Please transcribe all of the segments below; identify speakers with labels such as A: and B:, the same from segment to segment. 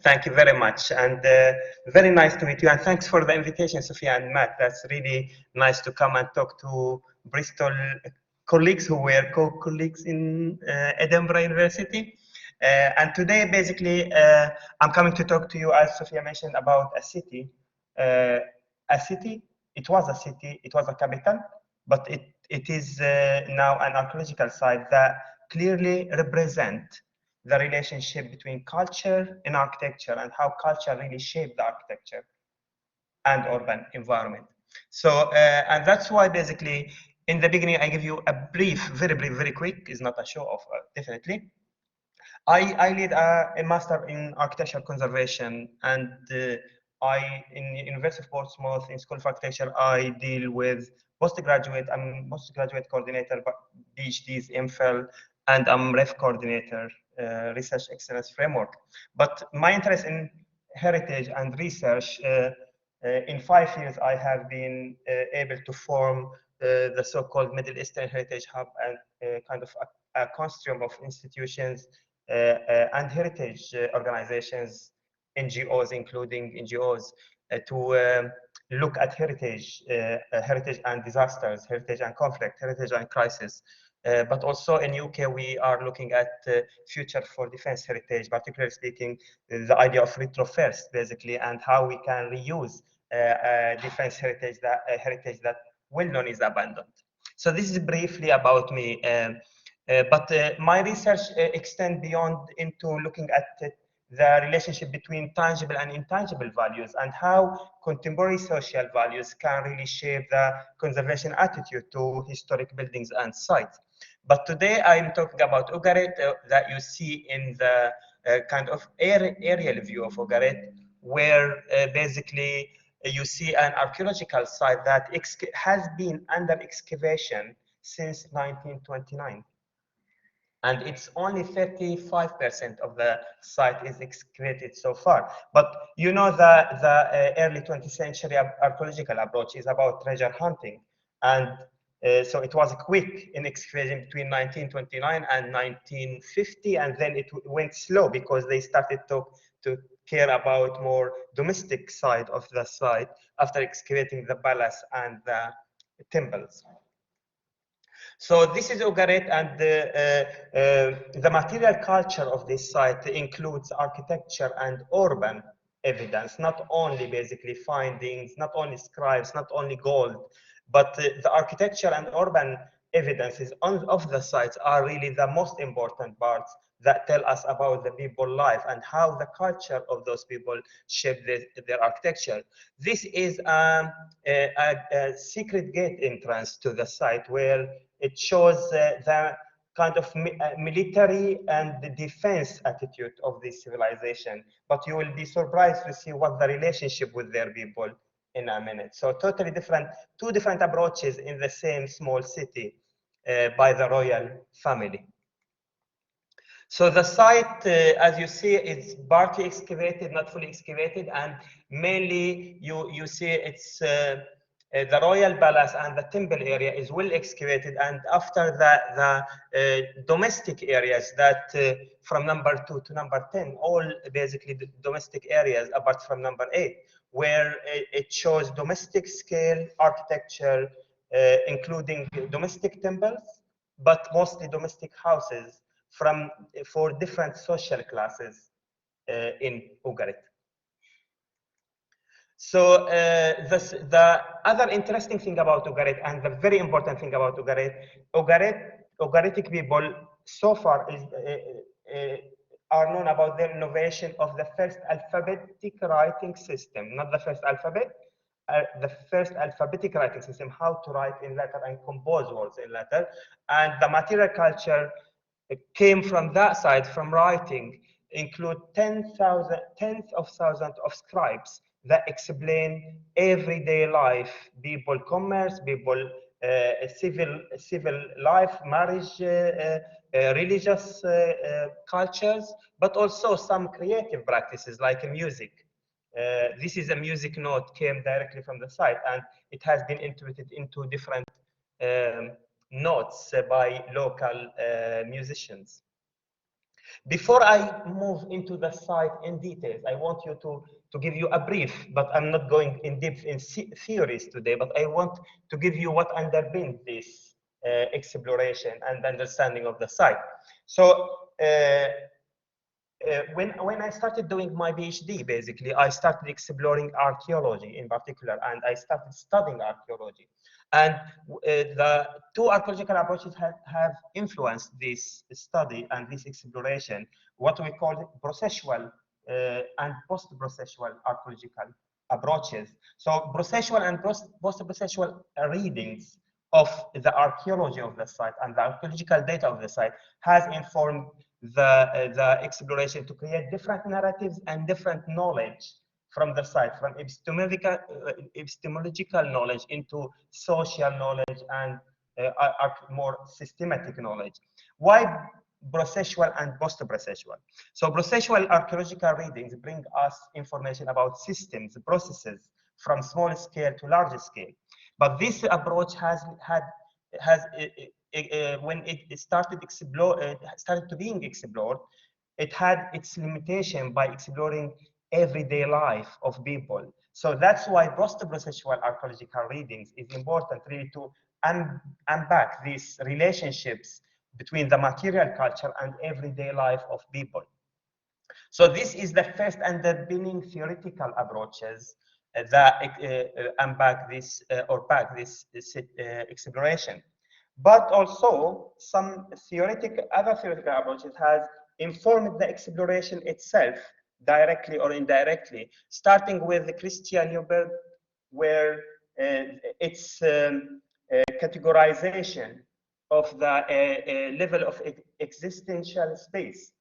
A: Thank you very much, and very nice to meet you. And thanks for the invitation, Sophia and Matt. That's really nice to come and talk to Bristol colleagues who were co-colleagues in Edinburgh University. And today, basically, I'm coming to talk to you, as Sophia mentioned, about a city. A city, it was a city, it was a capital, but it is now an archaeological site that clearly represents the relationship between culture and architecture and how culture really shaped the architecture and urban environment. So, and that's why basically in the beginning I give you a brief, very quick, is not a show off, definitely. I lead a master in architectural conservation, and in University of Portsmouth in School of Architecture I deal with postgraduate. I'm postgraduate coordinator, PhDs, MPhil, and I'm REF coordinator, Research Excellence Framework. But my interest in heritage and research, in 5 years I have been able to form the so-called Middle Eastern Heritage Hub, and kind of a consortium of institutions and heritage organizations, NGOs, including NGOs, to look at heritage and disasters, heritage and conflict, heritage and crisis. But also in UK, we are looking at future for defense heritage, particularly speaking, the idea of retrofirst, basically, and how we can reuse defense heritage that well known is abandoned. So this is briefly about me. But my research extends beyond into looking at the relationship between tangible and intangible values and how contemporary social values can really shape the conservation attitude to historic buildings and sites. But today I'm talking about Ugarit, that you see in the kind of aerial view of Ugarit, where basically you see an archaeological site that has been under excavation since 1929. And it's only 35% of the site is excavated so far. But you know the early 20th century archaeological approach is about treasure hunting. And so it was quick in excavation between 1929 and 1950, and then it went slow because they started to care about more domestic side of the site after excavating the palace and the temples. So this is Ugarit, and the material culture of this site includes architecture and urban evidence, not only basically findings, not only scribes, not only gold, but the architecture and urban evidences of the sites are really the most important parts that tell us about the people life and how the culture of those people shape their architecture. This is a secret gate entrance to the site where it shows the kind of military and the defense attitude of this civilization. But you will be surprised to see what the relationship with their people in a minute. So totally different, two different approaches in the same small city by the royal family. So the site, as you see, is partly excavated, not fully excavated, and mainly you see it's the royal palace and the temple area is well excavated, and after the domestic areas that from number 2 to number 10, all basically the domestic areas apart from number 8, where it shows domestic scale architecture, including domestic temples, but mostly domestic houses for different social classes in Ugarit. So the other interesting thing about Ugarit, and the very important thing about Ugaritic people so far are known about their innovation of the first alphabetic writing system, not the first alphabet, the first alphabetic writing system, how to write in letter and compose words in letter. And the material culture came from that side, from writing, include tens of thousands of scribes that explain everyday life, people commerce, people civil life, marriage, religious cultures, but also some creative practices like music. This is a music note came directly from the site, and it has been integrated into different notes by local musicians. Before I move into the site in details, I want you to give you a brief, but I'm not going in depth in theories today, but I want to give you what underpins this exploration and understanding of the site. So when I started doing my PhD, basically, I started exploring archaeology in particular, and I started studying archaeology. And the two archaeological approaches have influenced this study and this exploration, what we call processual and post-processual archaeological approaches. So processual and post-processual readings of the archaeology of the site and the archaeological data of the site has informed the exploration to create different narratives and different knowledge from the site, from epistemological knowledge into social knowledge and more systematic knowledge. Why processual and post-processual? So processual archaeological readings bring us information about systems, processes from small scale to large scale. But this approach when it started to being explored, it had its limitation by exploring everyday life of people. So that's why post-processual archaeological readings is important really to unpack these relationships between the material culture and everyday life of people. So this is the first underpinning theoretical approaches that unpack this or pack this exploration. But also some other theoretical approaches has informed the exploration itself directly or indirectly, starting with the Christian Huber, where its categorization of the level of existential space,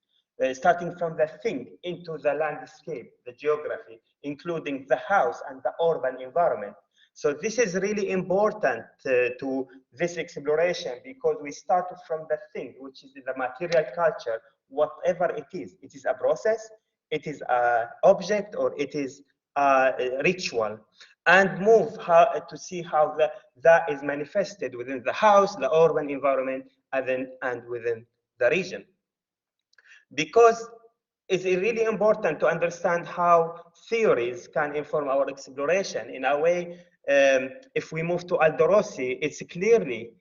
A: starting from the thing into the landscape, the geography, including the house and the urban environment. So this is really important to this exploration because we start from the thing, which is the material culture, whatever it is. It is a process, it is an object, or it is a ritual, and move to see how that is manifested within the house, the urban environment, and within the region. Because it's really important to understand how theories can inform our exploration. In a way, if we move to Aldo Rossi, it's clearly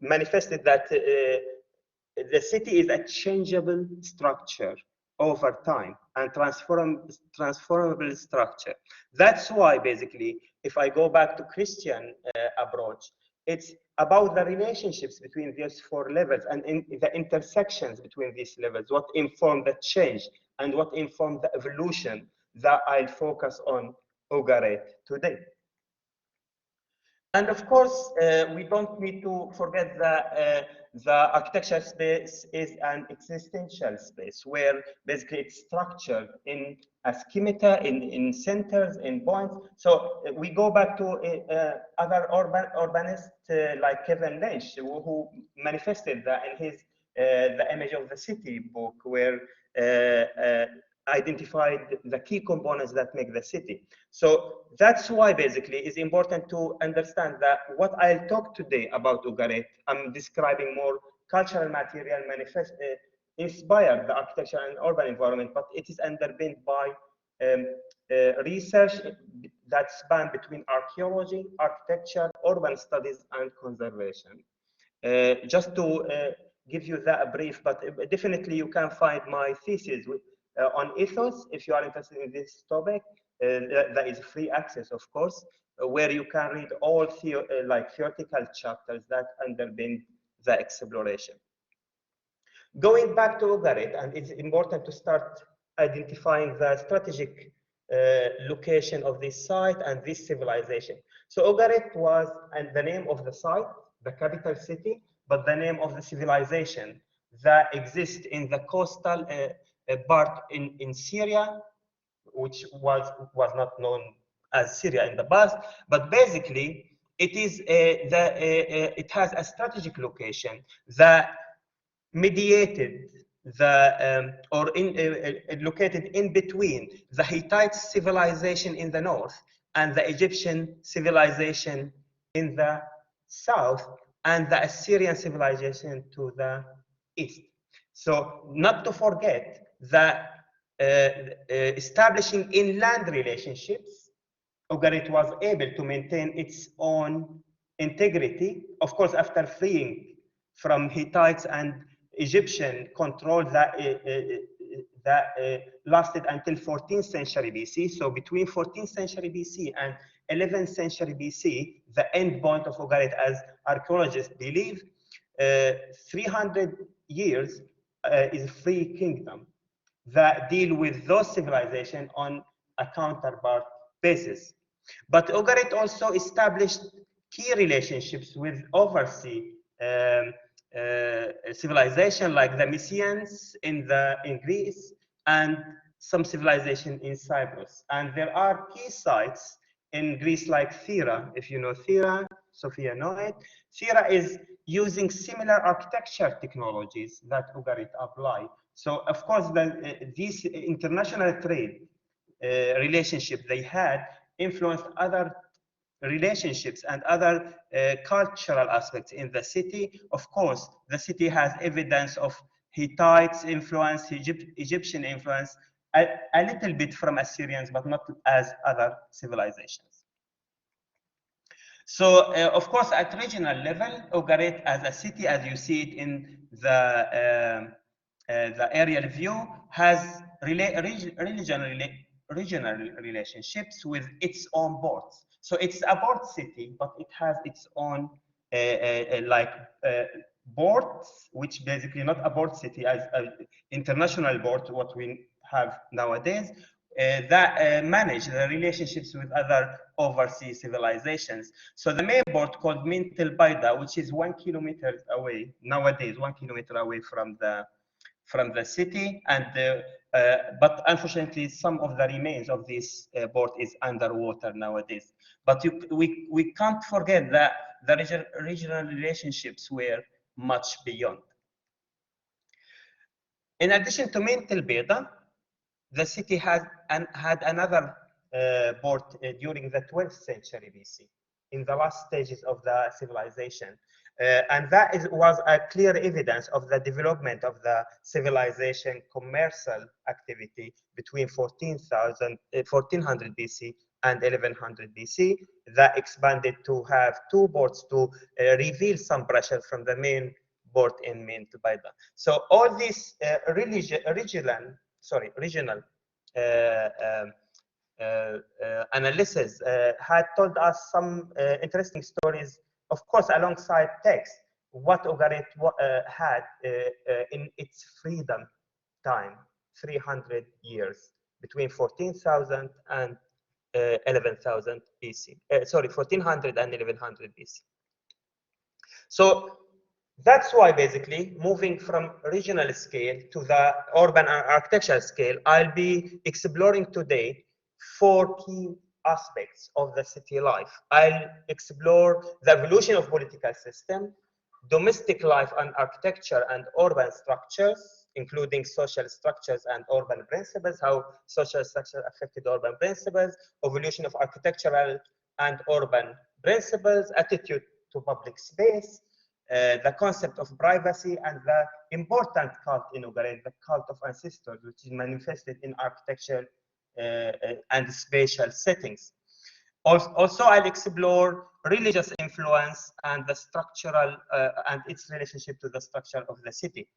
A: manifested that the city is a changeable structure over time and transformable structure. That's why, basically, if I go back to Christian approach, it's about the relationships between these four levels and the intersections between these levels, what inform the change and what inform the evolution that I'll focus on Ugarit today. And of course, we don't need to forget that the architecture space is an existential space where basically it's structured in a schemata, in centers, in points. So we go back to other urbanists like Kevin Lynch, who manifested that in his The Image of the City book, where identified the key components that make the city. So that's why basically it's important to understand that what I'll talk today about Ugarit, I'm describing more cultural material inspired the architecture and urban environment, but it is underpinned by research that span between archaeology, architecture, urban studies, and conservation. Just to give you that brief, but definitely you can find my thesis on ethos if you are interested in this topic. That is free access, of course, where you can read all theoretical chapters that underpin the exploration. Going back to Ugarit, and it's important to start identifying the strategic location of this site and this civilization. So Ugarit was the name of the site, the capital city, but the name of the civilization that exists in the coastal part in Syria, which was not known as Syria in the past, but basically it is it has a strategic location that mediated located in between the Hittite civilization in the north and the Egyptian civilization in the south and the Assyrian civilization to the east. So not to forget that establishing inland relationships, Ugarit was able to maintain its own integrity, of course, after freeing from Hittites and Egyptian control that lasted until 14th century BC. So between 14th century BC and 11th century BC, the end point of Ugarit, as archaeologists believe, 300 years is a free kingdom that deal with those civilizations on a counterpart basis. But Ugarit also established key relationships with oversea civilization like the Mysians in Greece and some civilization in Cyprus. And there are key sites in Greece like Syria. If you know Syria, Sophia know it. Syria is using similar architecture technologies that Ugarit apply. So of course, these international trade relationship they had influenced other relationships and other cultural aspects in the city. Of course, the city has evidence of Hittites influence, Egyptian influence, a little bit from Assyrians, but not as other civilizations. So, of course, at regional level, Ugarit as a city, as you see it in the aerial view, has regional relationships with its own ports. So it's a port city, but it has its own ports, which basically not a port city as an international port, what we have nowadays, that manage the relationships with other overseas civilizations. So the main port called Mint El Baida, which is 1 kilometer away nowadays, 1 kilometer away from the city, and but unfortunately, some of the remains of this port is underwater nowadays. But we can't forget that the regional relationships were much beyond. In addition to Mint El Baida, the city had another port during the 12th century BC, in the last stages of the civilization. And that was a clear evidence of the development of the civilization commercial activity between 1400 BC and 1100 BC, that expanded to have two ports to reveal some pressure from the main port in Mint Baida. So all these regional analysis had told us some interesting stories, of course, alongside text, what Ugarit had in its freedom time, 300 years, between 14,000 and 11,000 BC. Sorry, 1400 and 1100 BC. So that's why basically moving from regional scale to the urban and architectural scale, I'll be exploring today 4 key aspects of the city life. I'll explore the evolution of political system, domestic life and architecture and urban structures, including social structures and urban principles, how social structure affected urban principles, evolution of architectural and urban principles, attitude to public space, the concept of privacy, and the important cult in Ugarit, the cult of ancestors, which is manifested in architecture and spatial settings. Also, I'll explore religious influence and the structural and its relationship to the structure of the city.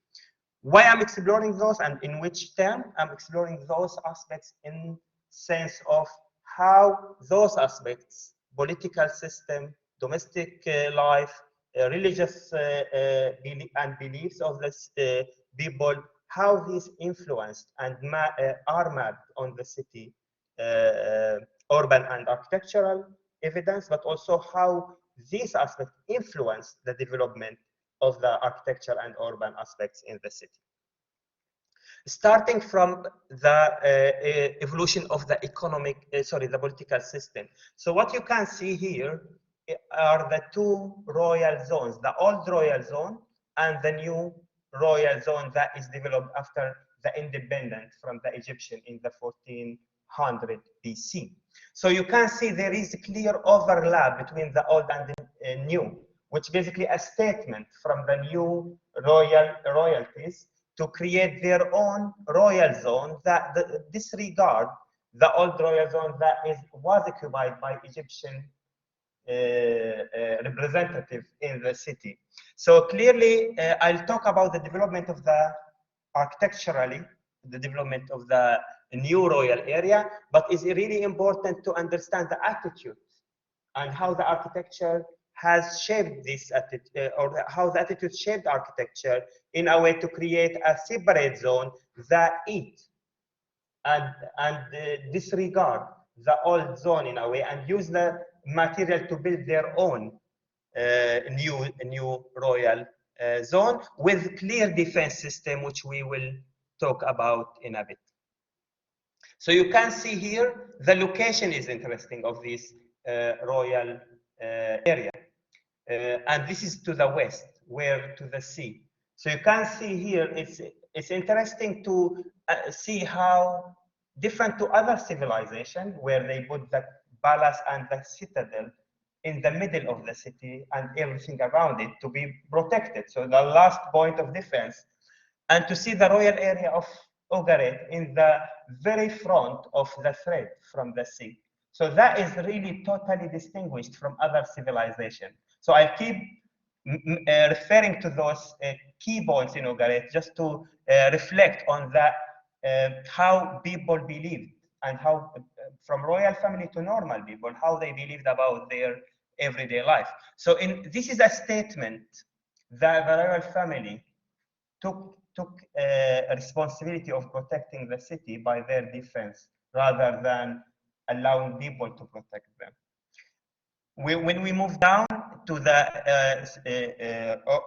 A: Why I'm exploring those and in which term? I'm exploring those aspects in sense of how those aspects, political system, domestic life, religious and beliefs of the people, how these influenced and are mapped on the city, urban and architectural evidence, but also how these aspects influence the development of the architecture and urban aspects in the city. Starting from the evolution of the the political system. So what you can see here are the two royal zones, the old royal zone and the new royal zone that is developed after the independence from the Egyptian in the 1400 BC. So you can see there is a clear overlap between the old and the new, which basically a statement from the new royalties to create their own royal zone that disregard the old royal zone that was occupied by Egyptian representative in the city. So clearly, I'll talk about the development of the architecturally, the development of the new royal area, but it's really important to understand the attitude and how the architecture has shaped this attitude, or how the attitude shaped architecture in a way to create a separate zone that and disregard the old zone in a way and use the material to build their own new royal zone with clear defense system, which we will talk about in a bit. So you can see here the location is interesting of this royal area, and this is to the west, where to the sea. So you can see here it's interesting to see how different to other civilization where they put the palace and the citadel in the middle of the city and everything around it to be protected. So the last point of defense, and to see the royal area of Ugarit in the very front of the thread from the sea. So that is really totally distinguished from other civilizations. So I keep referring to those key points in Ugarit just to reflect on that, how people believed and how from royal family to normal people, how they believed about their everyday life. So this is a statement that the royal family took a responsibility of protecting the city by their defense rather than allowing people to protect them. When we move down to the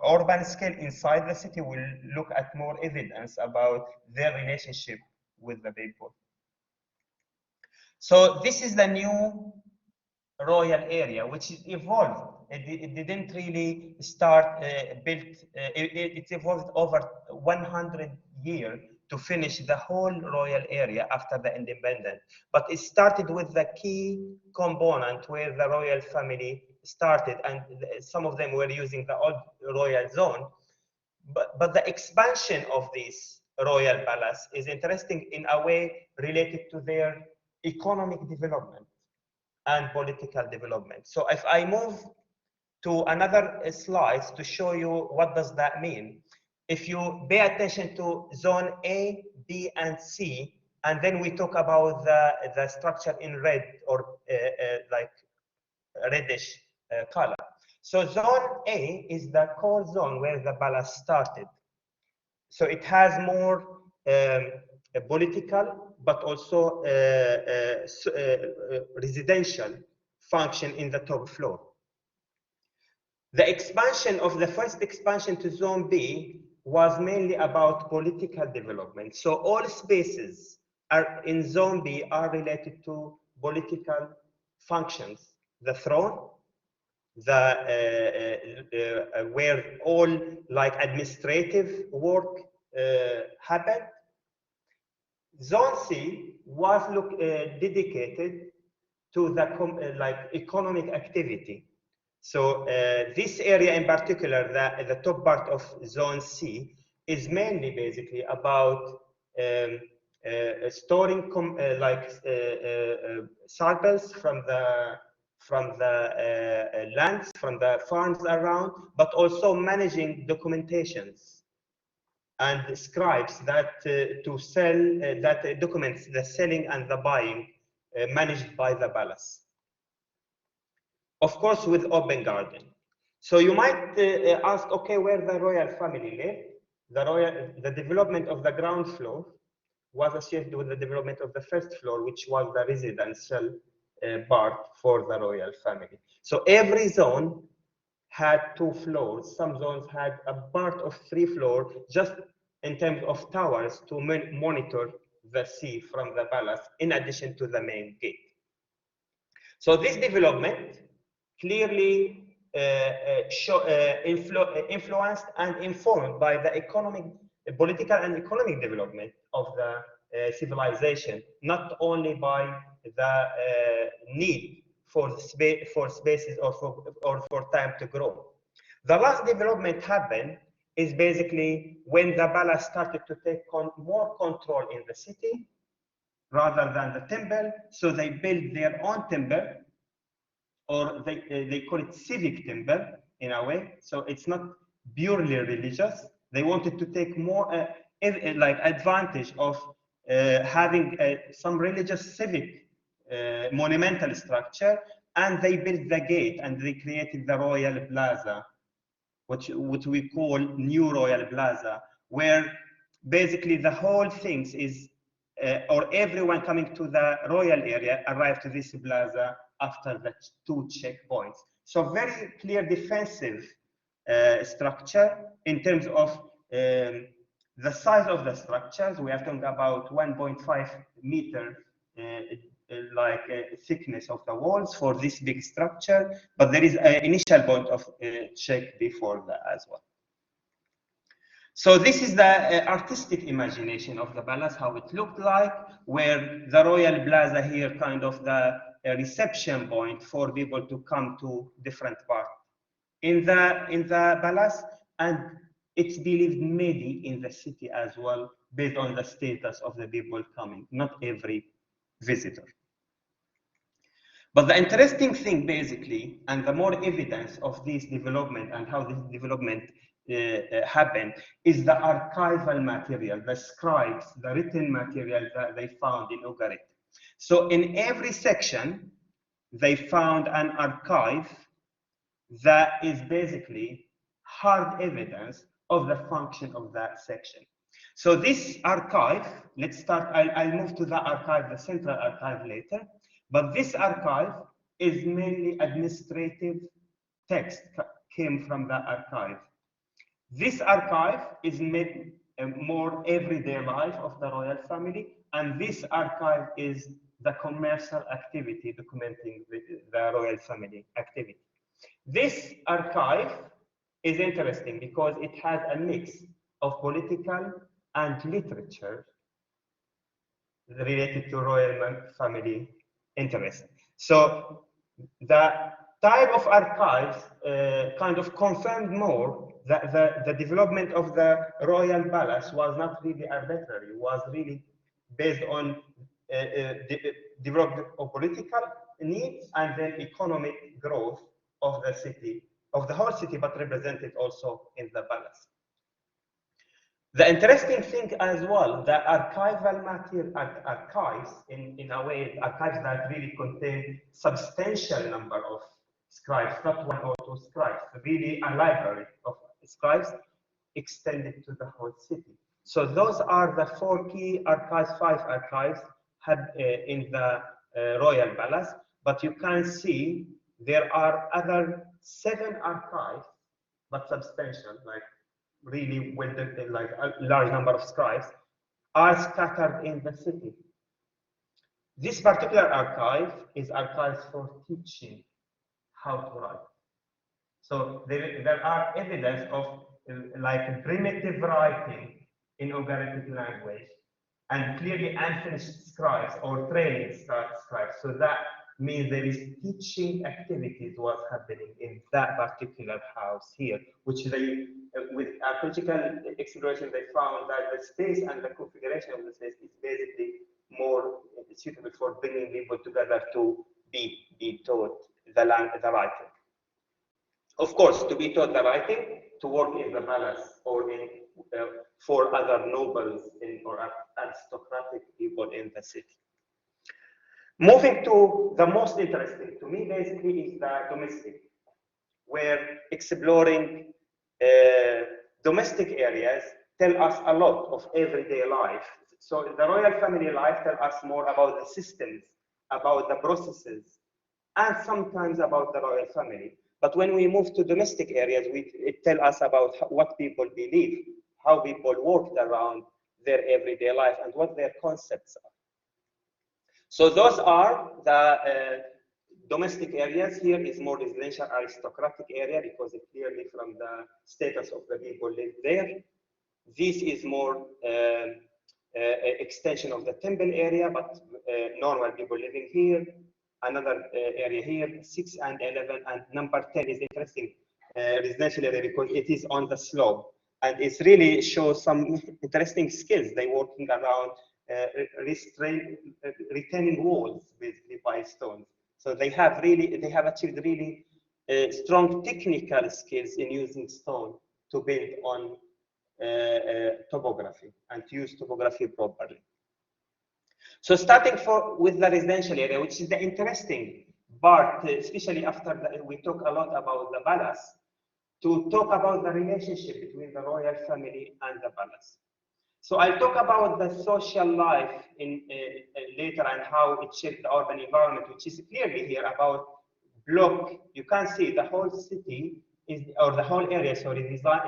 A: urban scale inside the city, we'll look at more evidence about their relationship with the people. So this is the new royal area, which evolved. It didn't really start built. It evolved over 100 years to finish the whole royal area after the independence. But it started with the key component where the royal family started, and some of them were using the old royal zone. But the expansion of this royal palace is interesting in a way related to their economic development and political development. So if I move to another slide to show you what does that mean, if you pay attention to zone A, B, and C, and then we talk about the structure in red or like reddish color. So zone A is the core zone where the palace started. So it has more political, but also residential function in the top floor. The expansion of the first expansion to zone B was mainly about political development. So all spaces are in zone B are related to political functions. The throne, where all like administrative work happened. Zone C was dedicated to the like economic activity. So this area in particular, the top part of zone C, is mainly basically about storing samples from the lands, from the farms around, but also managing documentations and scribes that to sell that documents the selling and the buying managed by the palace. Of course, with open garden. So you might ask, okay, where the royal family lived? The development of the ground floor was associated with the development of the first floor, which was the residential part for the royal family. So every zone had 2 floors. Some zones had a part of 3 floors, just in terms of towers to monitor the sea from the palace, in addition to the main gate. So this development clearly influenced and informed by the political and economic development of the civilization, not only by the need for spaces or for time to grow. The last development happened is basically when the palace started to take more control in the city rather than the temple. So they built their own temple, or they call it civic temple in a way. So it's not purely religious. They wanted to take more like advantage of having some religious civic monumental structure, and they built the gate and they created the Royal Plaza, what we call New Royal Plaza, where basically the whole thing is, or everyone coming to the royal area arrive to this plaza after the 2 checkpoints. So very clear defensive structure in terms of the size of the structures. We are talking about 1.5 meter thickness of the walls for this big structure, but there is an initial point of check before that as well. So this is the artistic imagination of the palace, how it looked like, where the Royal Plaza here kind of the reception point for people to come to different parts in the palace, and it's believed maybe in the city as well, based on the status of the people coming, not every visitor. But the interesting thing basically, and the more evidence of this development and how this development happened, is the archival material, the scribes, the written material that they found in Ugarit. So in every section, they found an archive that is basically hard evidence of the function of that section. So this archive, let's start, I'll move to the archive, the central archive later, but this archive is mainly administrative text came from the archive. This archive is made more everyday life of the royal family, and this archive is the commercial activity documenting the royal family activity. This archive is interesting because it has a mix of political and literature related to royal family interest. So the type of archives kind of confirmed more that the development of the royal palace was not really arbitrary, was really based on development of political needs and then economic growth of the city, of the whole city, but represented also in the palace. The interesting thing as well, the archival material, archives, in a way, archives that really contain substantial number of scribes, not 1 or 2 scribes, really a library of scribes extended to the whole city. So those are the 4 key archives, 5 archives had in the royal palace, but you can see there are other 7 archives, but substantial, like really well, like a large number of scribes, are scattered in the city. This particular archive is archives for teaching how to write. So there are evidence of like primitive writing in Ugaritic language, and clearly unfinished scribes or training scribes. So that means there is teaching activities was happening in that particular house here, which they, with archaeological exploration, they found that the space and the configuration of the space is basically more suitable for bringing people together to be taught the writing. Of course, to be taught the writing, to work in the palace or in for other nobles or aristocratic people in the city. Moving to the most interesting to me, basically, is the domestic, where exploring domestic areas tell us a lot of everyday life. So the royal family life tell us more about the systems, about the processes, and sometimes about the royal family. But when we move to domestic areas, it tells us about what people believe, how people worked around their everyday life, and what their concepts are. So those are the domestic areas. Here is more residential aristocratic area because it clearly from the status of the people live there. This is more extension of the temple area, but normal people living here. Another area here, 6 and 11, and number 10 is interesting residential area because it is on the slope. and it's really shows some interesting skills. They're working around retaining walls basically by stones. So they have achieved really strong technical skills in using stone to build on topography and to use topography properly. So starting with the residential area, which is the interesting part, especially after we talk a lot about the palace, to talk about the relationship between the royal family and the palace. So I'll talk about the social life in later and how it shaped the urban environment, which is clearly here about block. You can see the whole city is, or the whole area, sorry,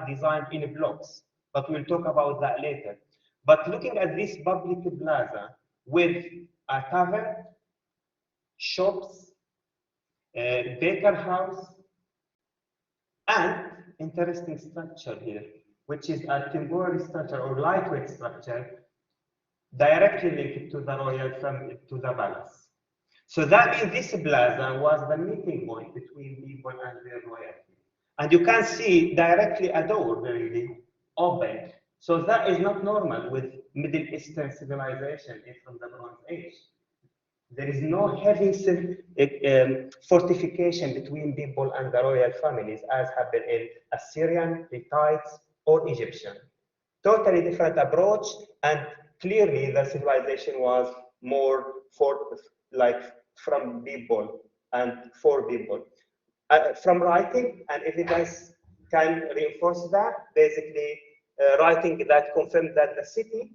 A: designed in blocks. But we'll talk about that later. But looking at this public plaza with a tavern, shops, baker house, and interesting structure here, which is a temporary structure or lightweight structure directly linked to the royal family, to the palace. So that means this plaza was the meeting point between people and their royalty. And you can see directly a door really open. So that is not normal with Middle Eastern civilization from the Bronze Age. There is no heavy fortification between people and the royal families as happened in Assyrian, Hittites, or Egyptian. Totally different approach, and clearly the civilization was more from people and for people. From writing, and evidence can reinforce that. Basically, writing that confirmed that the city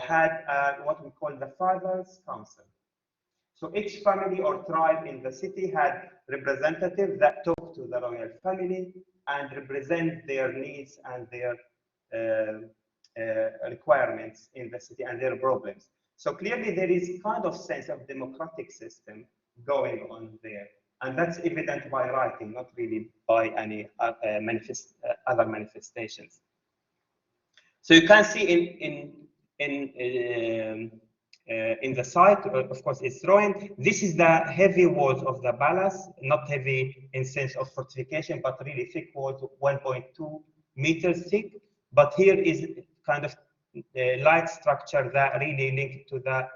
A: had what we call the Fathers' Council. So each family or tribe in the city had representatives that talk to the royal family and represent their needs and their requirements in the city and their problems. So clearly there is kind of sense of democratic system going on there. And that's evident by writing, not really by any other manifestations. So you can see in the site, of course, it's ruined. This is the heavy walls of the palace, not heavy in sense of fortification, but really thick walls, 1.2 meters thick. But here is kind of light structure that really linked to the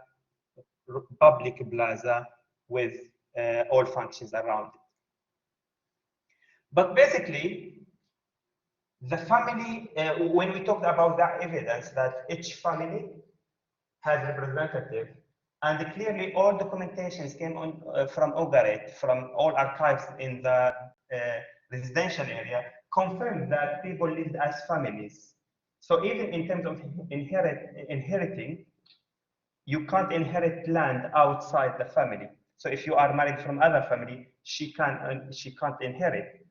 A: public plaza with all functions around it. But basically, the family, when we talked about that evidence that each family has representative, and clearly all documentations came on from Ugarit, from all archives in the residential area, confirmed that people lived as families. So even in terms of inheriting, you can't inherit land outside the family. So if you are married from other family, she can't inherit.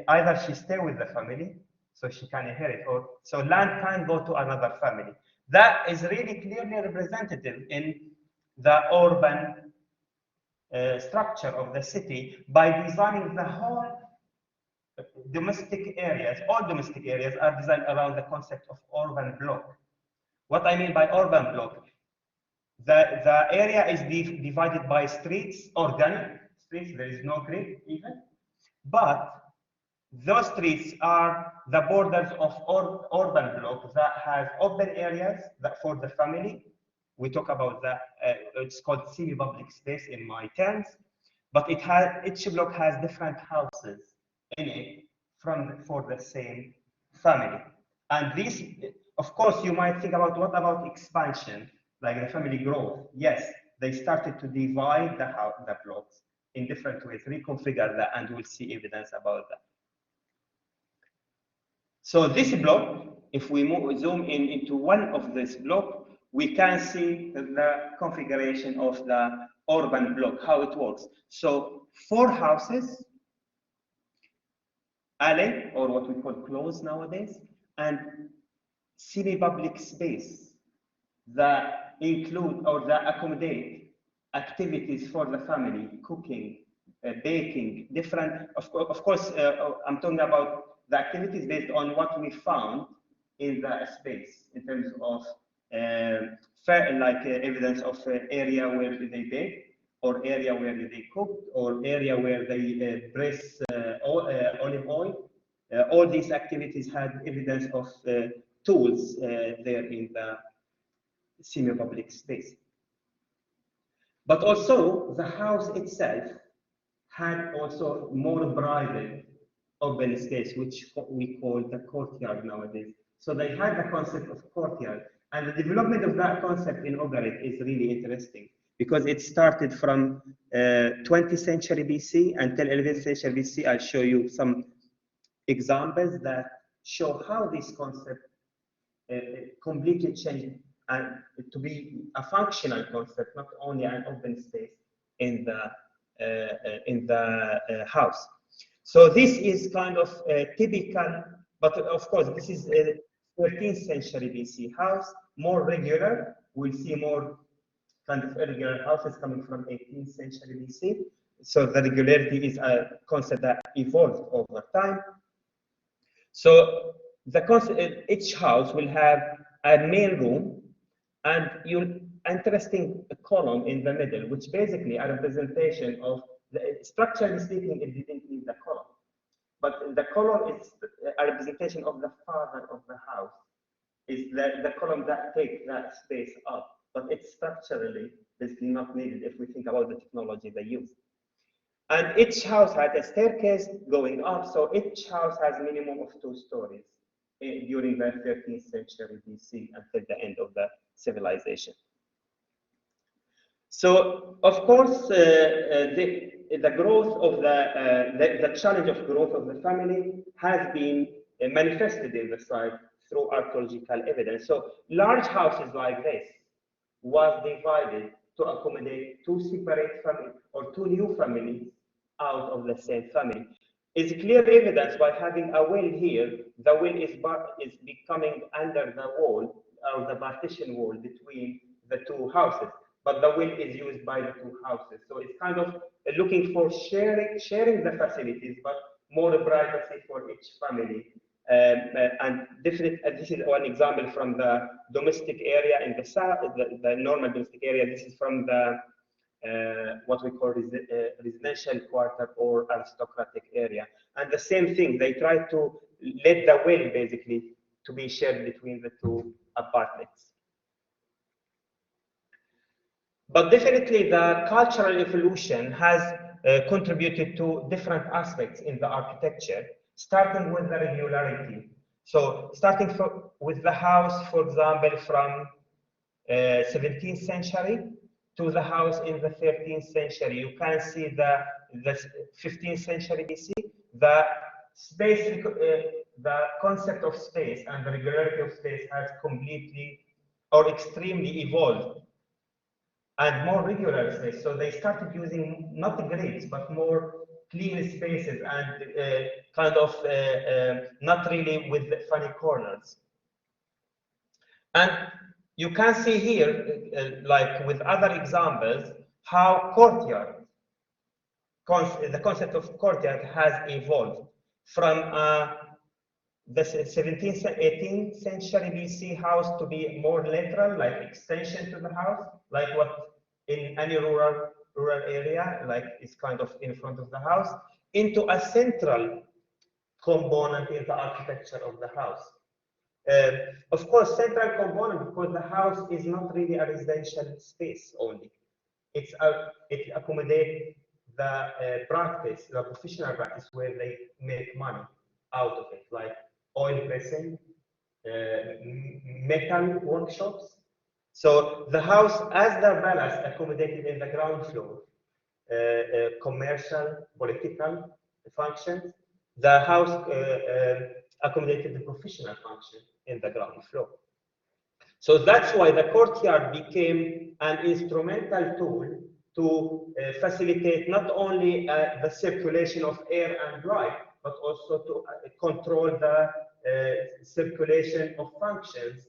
A: Either she stay with the family, so she can inherit, or so land can go to another family. That is really clearly representative in the urban structure of the city by designing the whole domestic areas. All domestic areas are designed around the concept of urban block. What I mean by urban block, the area is divided by streets, organic streets, there is no grid even, but those streets are the borders of urban block that has open areas that for the family. We talk about that, it's called semi-public space in my terms, but each block has different houses in it for the same family. And this, of course, you might think about what about expansion, like the family growth. Yes, they started to divide the blocks in different ways, reconfigure that, and we'll see evidence about that. So this block, if we zoom into one of this block, we can see the configuration of the urban block, how it works. So 4 houses, alley, or what we call close nowadays, and semi-public space that include or that accommodate activities for the family, cooking, baking, different, of course, I'm talking about the activities based on what we found in the space in terms of evidence of area where they bake, or area where they cook, or area where they press olive oil, All these activities had evidence of tools there in the semi-public space. But also, the house itself had also more private open space, which we call the courtyard nowadays. So they had the concept of courtyard, and the development of that concept in Ugarit is really interesting because it started from 20th century BC until 11th century BC. I'll show you some examples that show how this concept completely changed and to be a functional concept, not only an open space in the house. So this is kind of typical, but of course this is a 13th century BC house, more regular. We'll see more kind of irregular houses coming from 18th century BC. So the regularity is a concept that evolved over time. So the concept, each house will have a main room and interesting column in the middle, which basically a representation of the, structurally speaking, it didn't need the column, but the column is a representation of the father of the house. Is the column that takes that space up, but it's structurally basically not needed if we think about the technology they use. And each house had a staircase going up, so each house has a minimum of 2 stories during the 13th century BC until the end of the civilization. So, of course, the growth of the challenge of growth of the family has been manifested in the site through archaeological evidence. So, large houses like this was divided to accommodate 2 separate families or 2 new families out of the same family. Is clear evidence by having a well here. The well is becoming under the wall or the partition wall between the 2 houses, but the well is used by the 2 houses. So it's kind of looking for sharing the facilities, but more privacy for each family. And definitely, this is one example from the domestic area in the south, the normal domestic area. This is from the what we call residential quarter or aristocratic area. And the same thing, they try to let the well basically to be shared between the 2 apartments. But definitely the cultural evolution has contributed to different aspects in the architecture, starting with the regularity. So starting with the house, for example, from 17th century to the house in the 13th century. You can see the 15th century BC, the space, the concept of space and the regularity of space has completely or extremely evolved and more regular space. So they started using not grids, but more clean spaces and kind of not really with funny corners. And you can see here, like with other examples, how courtyard, the concept of courtyard has evolved from the 17th, 18th century BC house to be more lateral, like extension to the house, like what in any rural area, like it's kind of in front of the house, into a central component in the architecture of the house. Of course, central component because the house is not really a residential space only. It accommodates the practice, the professional practice where they make money out of it, like oil pressing, metal workshops. So the house, as the palace, accommodated in the ground floor, commercial, political functions. The house accommodated the professional function in the ground floor. So that's why the courtyard became an instrumental tool to facilitate not only the circulation of air and light, but also to control the circulation of functions,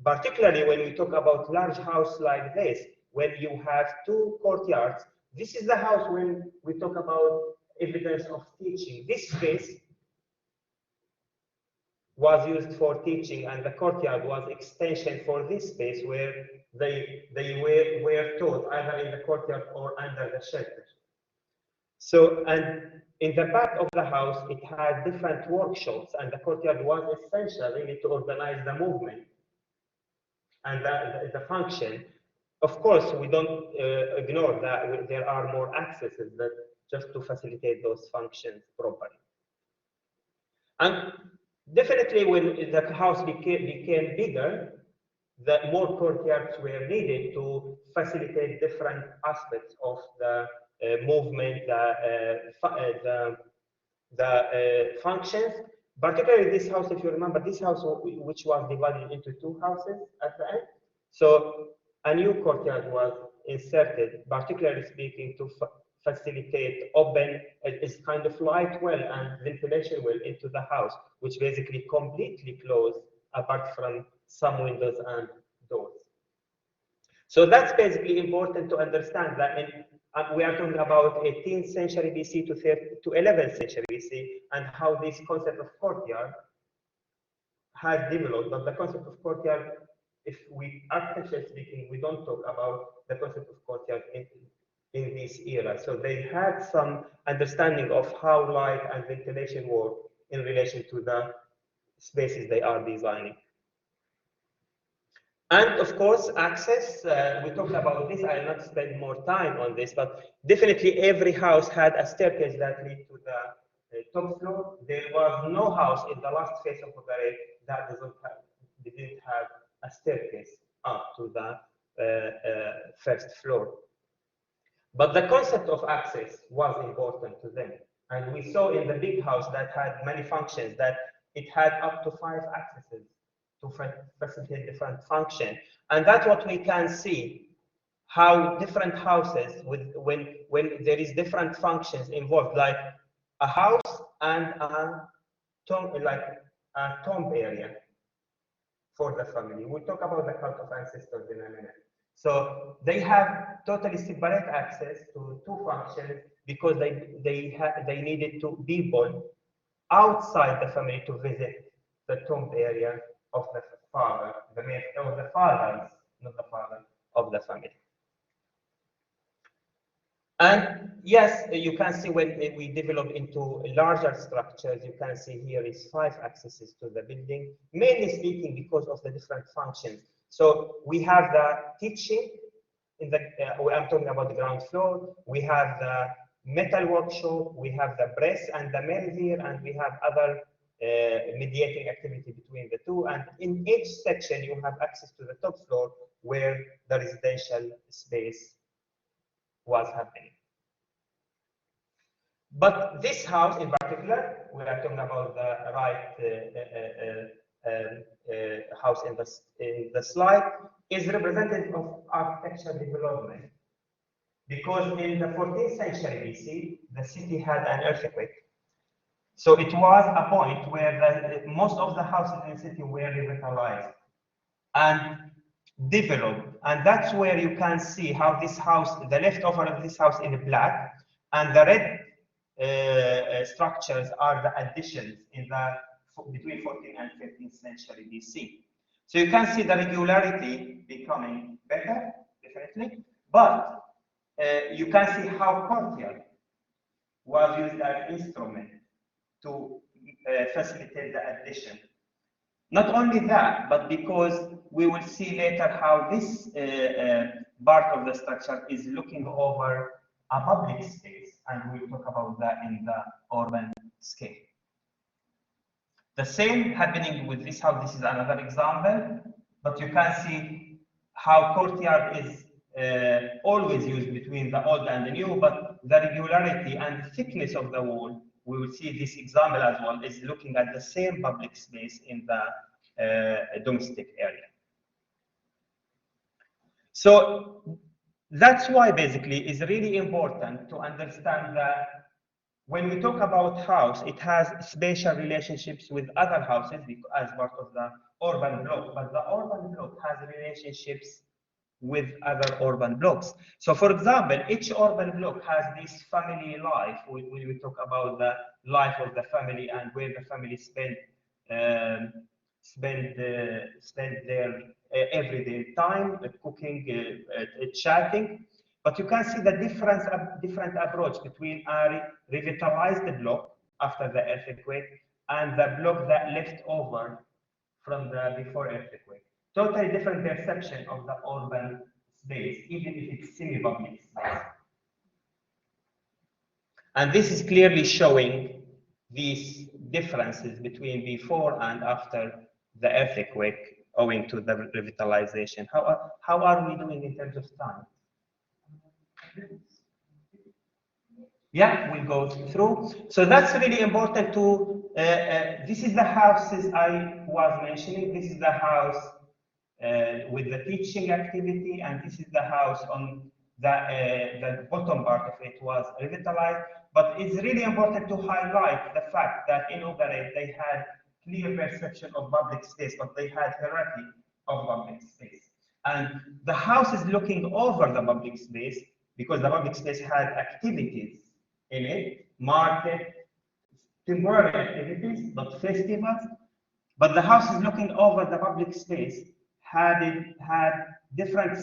A: particularly when we talk about large house like this, when you have 2 courtyards. This is the house when we talk about evidence of teaching. This space was used for teaching, and the courtyard was extension for this space where they were taught either in the courtyard or under the shelter. So, and in the back of the house, it had different workshops, and the courtyard was essential really to organize the movement and the function. Of course, we don't ignore that there are more accesses that just to facilitate those functions properly. And definitely when the house became bigger, the more courtyards were needed to facilitate different aspects of the movement, the functions. Particularly this house, if you remember, this house which was divided into two houses at the end. So a new courtyard was inserted, particularly speaking, to facilitate open, it's kind of light well and ventilation well into the house, which basically completely closed apart from some windows and doors. So that's basically important to understand that we are talking about 18th century BC to 11th century BC and how this concept of courtyard has developed. But the concept of courtyard, if we architecturally speaking, we don't talk about the concept of courtyard in this era. So they had some understanding of how light and ventilation work in relation to the spaces they are designing. And of course, access, we talked about this, I'll not spend more time on this, but definitely every house had a staircase that lead to the top floor. There was no house in the last phase of Ugarit that didn't have a staircase up to the first floor. But the concept of access was important to them. And we saw in the big house that had many functions that it had up to 5 accesses to facilitate different functions. And that's what we can see, how different houses, when there is different functions involved, like a house and a tomb, like a tomb area for the family. We'll talk about the cult of ancestors in a minute. So they have totally separate access to 2 functions because they needed people outside the family to visit the tomb area of the father, or the fathers, not the father of the family. And yes, you can see when we develop into larger structures, you can see here is 5 accesses to the building, mainly speaking because of the different functions. So we have the teaching, I'm talking about the ground floor, we have the metal workshop, we have the press and the mill here, and we have other mediating activity between the two. And in each section, you have access to the top floor where the residential space was happening. But this house in particular, we are talking about the right house in the slide, is representative of architectural development. Because in the 14th century BC, the city had an earthquake. So it was a point where most of the houses in the city were revitalized and developed. And that's where you can see how this house, the leftover of this house in black, and the red structures are the additions in the between 14th and 15th century BC. So you can see the regularity becoming better, definitely, but you can see how courtyard was used as an instrument to facilitate the addition. Not only that, but because we will see later how this part of the structure is looking over a public space, and we'll talk about that in the urban scale. The same happening with this house. This is another example, but you can see how courtyard is always used between the old and the new, but the regularity and the thickness of the wall, we will see this example as well, is looking at the same public space in the domestic area. So that's why basically it's really important to understand that when we talk about house, it has spatial relationships with other houses as part of the urban block, but the urban block has relationships with other urban blocks. So for example, each urban block has this family life. When we talk about the life of the family and where the family spend their everyday time, cooking, chatting. But you can see the different approach between a revitalized block after the earthquake and the block that left over from the before earthquake. Totally different perception of the urban space, even if it's semi-public space. And this is clearly showing these differences between before and after the earthquake owing to the revitalization. How are we doing in terms of time? Yeah, we'll go through. So that's really important to, this is the houses I was mentioning. This is the house with the teaching activity, and this is the house on the bottom part of it was revitalized. But it's really important to highlight the fact that in Ugarit they had clear perception of public space, but they had hierarchy of public space. And the house is looking over the public space because the public space had activities in it, market, temporary activities, not festivals. But the house is looking over the public space, had different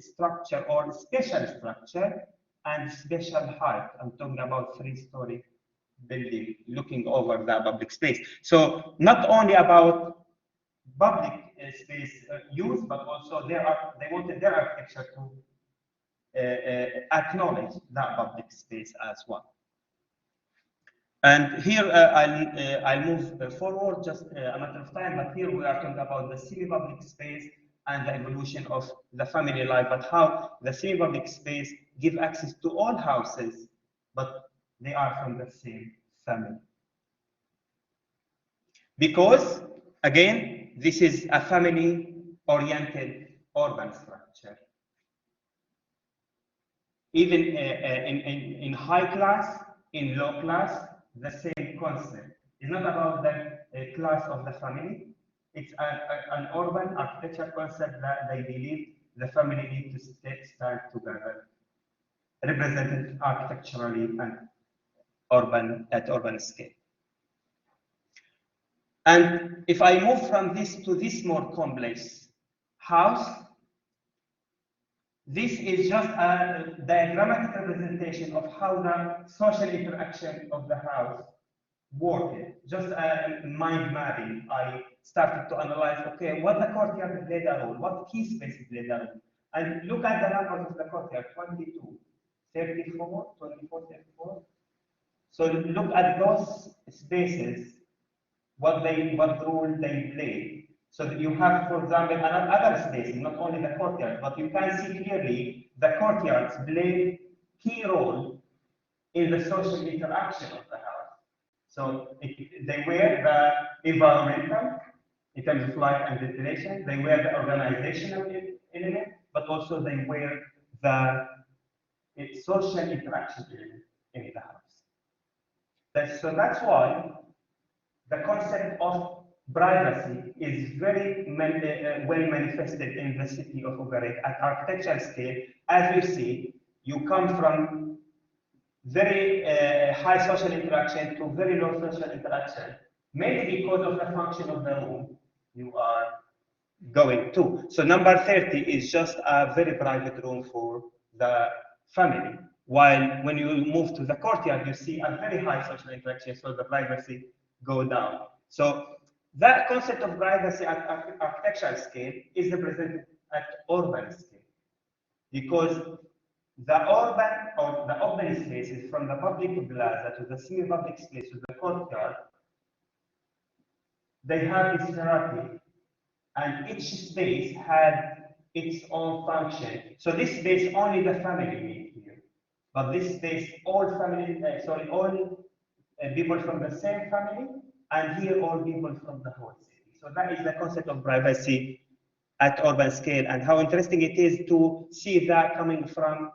A: structure or special structure and special height. I'm talking about 3-story building looking over the public space. So not only about public space use, but also they wanted their architecture to acknowledge that public space as well. And here I'll move forward just a matter of time, but here we are talking about the semi-public space and the evolution of the family life, but how the semi-public space give access to all houses, but they are from the same family. Because, again, this is a family-oriented urban structure. Even in high class, in low class, the same concept. It's not about the class of the family. It's an urban architecture concept that they believe the family need to stand together, represented architecturally and at urban scale. And if I move from this to this more complex house, this is just a diagrammatic representation of how the social interaction of the house worked. Just a mind mapping. I started to analyze, okay, what the courtyard played a role, what key spaces played a role. And look at the numbers of the courtyard, 22, 34, 24, 34. So look at those spaces, what role they play. So that you have, for example, other spaces, not only the courtyard, but you can see clearly the courtyards play key role in the social interaction of the house. So they were the environmental, in terms of light and ventilation, they were the organizational element, but also they were the social interaction element in the house. So that's why the concept of privacy is very well manifested in the city of Ugarit at architectural scale. As we see, you come from very high social interaction to very low social interaction, mainly because of the function of the room you are going to. So number 30 is just a very private room for the family, while when you move to the courtyard, you see a very high social interaction, so the privacy go down. So that concept of privacy at architectural scale is represented at urban scale, because the urban or the open spaces from the public plaza to the semi-public space to the courtyard, they have this hierarchy, and each space had its own function. So this space only the family meet here, but this space all family, all people from the same family, and here all people from the whole city. So that is the concept of privacy at urban scale, and how interesting it is to see that coming from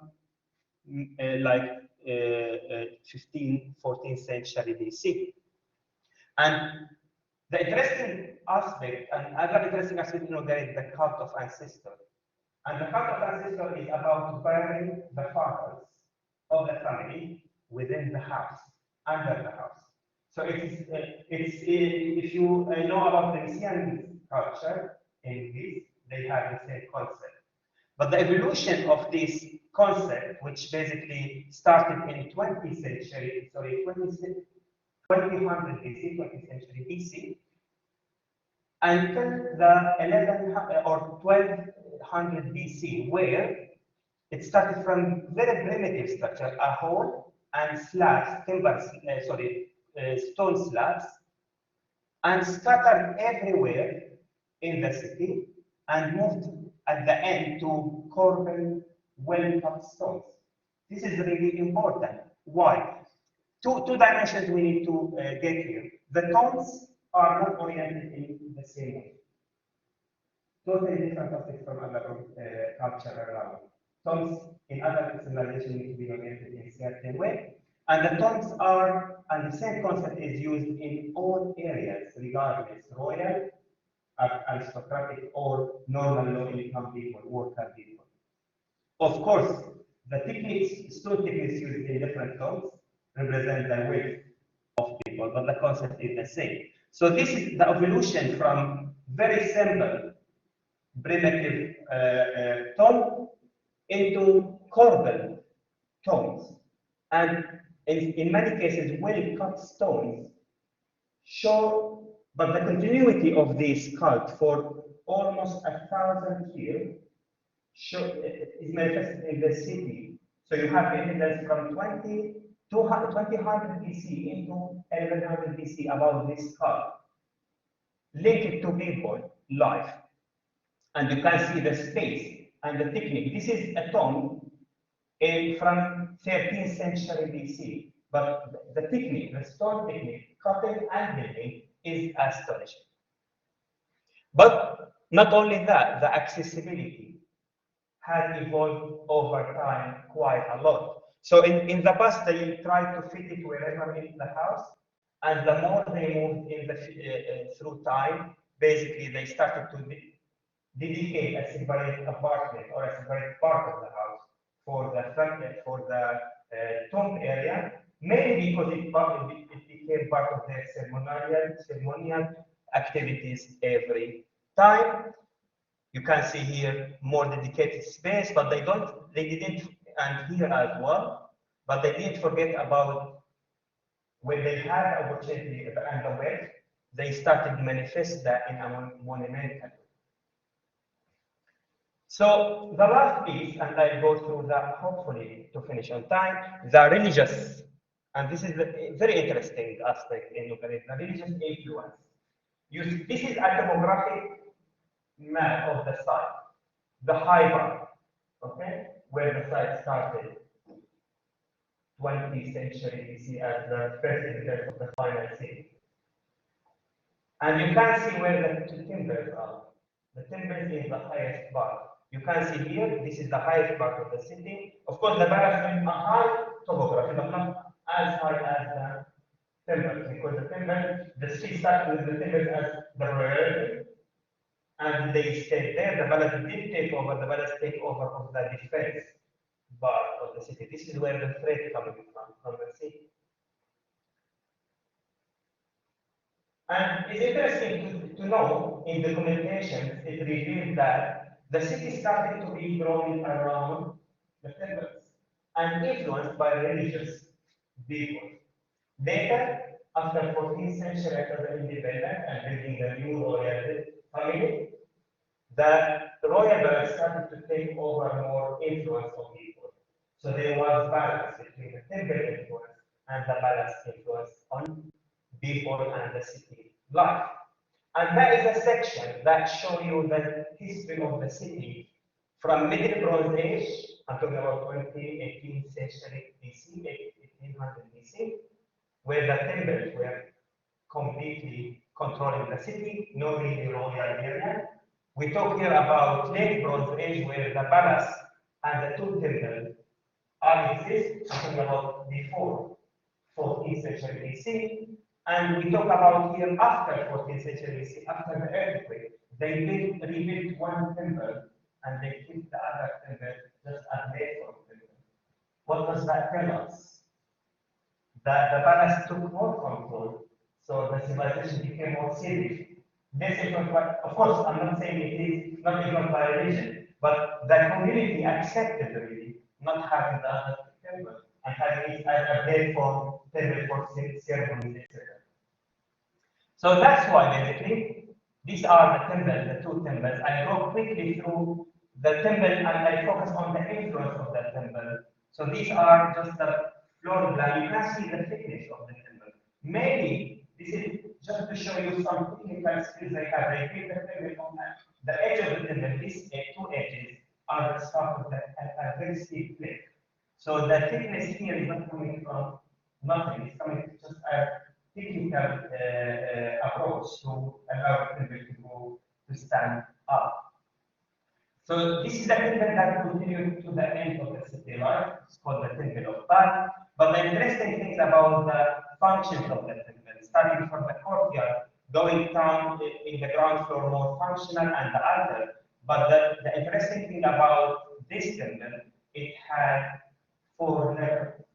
A: 15th, 14th century BC. And the interesting aspect, and another interesting aspect, there is the cult of ancestor. And the cult of ancestor is about burying the fathers of the family within the house, under the house. So if you know about the Messianic culture in Greece, they have the same concept. But the evolution of this concept, which basically started in 20th century, sorry, 2000 BC, 20th century BC, until the 1100 or 1200 BC, where it started from very primitive structure, a hole and slabs, stone slabs, and scattered everywhere in the city, and moved at the end to corbelled, well-cut stones. This is really important. Why? Two dimensions we need to get here. The tones are not oriented in the same way. Totally different topic from other culture around. Tones in other civilizations need to be oriented in a certain way. And the tones are, and the same concept is used in all areas, regardless royal, aristocratic, or normal low-income people, worker people. Of course, the techniques, stone techniques used in different tones represent the wealth of people, but the concept is the same. So this is the evolution from very simple, primitive tone into corbelled tones. And in many cases, well-cut stones show, but the continuity of this cult for almost 1,000 years is manifested in the city. So you have evidence from 2000 BC into 1100 BC about this cult, linked to people, life. And you can see the space and the technique. This is a tomb from 13th century BC, but the technique, the stone technique, cutting and building is astonishing. But not only that, the accessibility has evolved over time quite a lot. So in the past, they tried to fit it wherever in the house, and the more they moved in through time, basically they started to dedicate a separate apartment or a separate part of the house for the tomb area, mainly because it became part of their ceremonial activities every time. You can see here more dedicated space, but they didn't, and here as well, but they didn't forget about when they had opportunity and the wealth, they started to manifest that in a monumental. So the last piece, and I'll go through that hopefully to finish on time, the religious, and this is a very interesting aspect in Ugarit, the religious influence. This is a topographic map of the site, the high bar, okay, where the site started, 20th century BC as the first evidence of the final city. And you can see where the timbers are. The timbers is the highest part. You can see here, this is the highest part of the city. Of course, the barracks is a high topography, but not as high as the timbers, because the timbers, the street started with the timbers as the priority, and they stayed there. The balance did take over, the balance take over of the defense part of the city. This is where the threat coming from the city. And it's interesting to know in the documentation, it revealed that the city started to be growing around the temples and influenced by religious people. Later, after 14th century, after the independence and building the new royal family, the royal balance started to take over more influence of people. So there was balance between the temple influence and the balance influence on people and the city life. And that is a section that shows you the history of the city from Middle Bronze Age, I'm talking about 18th century BC, 1800 BC, where the temples were completely controlling the city, no really royal area. We talk here about late Bronze Age, where the palace and the two temples are exist, talking about before 14th century BC. And we talk about here after 14th century BC, after the earthquake, they rebuilt one temple and they keep the other temple just as later temple. What does that tell us? That the palace took more control, so the civilization became more serious. Of course, I'm not saying it is not even by religion, but the community accepted really not having the other temple, and having it as a platform temple for ceremonies, etc. So that's why basically these are the temples, the two temples. I go quickly through the temple and I focus on the influence of the temple. So these are just the floor plan. You can see the thickness of the temple. Maybe this is just to show you some technical skills I have. I feel the temple on the edge of the temple, these two edges are the start of a very steep cliff. So the thickness here is not coming from nothing. It's coming just a technical approach to allow the temple to go to stand up. So this is the temple that continued to the end of the city life. It's called the Temple of Baal. But the interesting things about the functions of the temple, starting from the courtyard, going down in the ground floor, more functional, and the altar. But the interesting thing about this temple, it had 4 levels.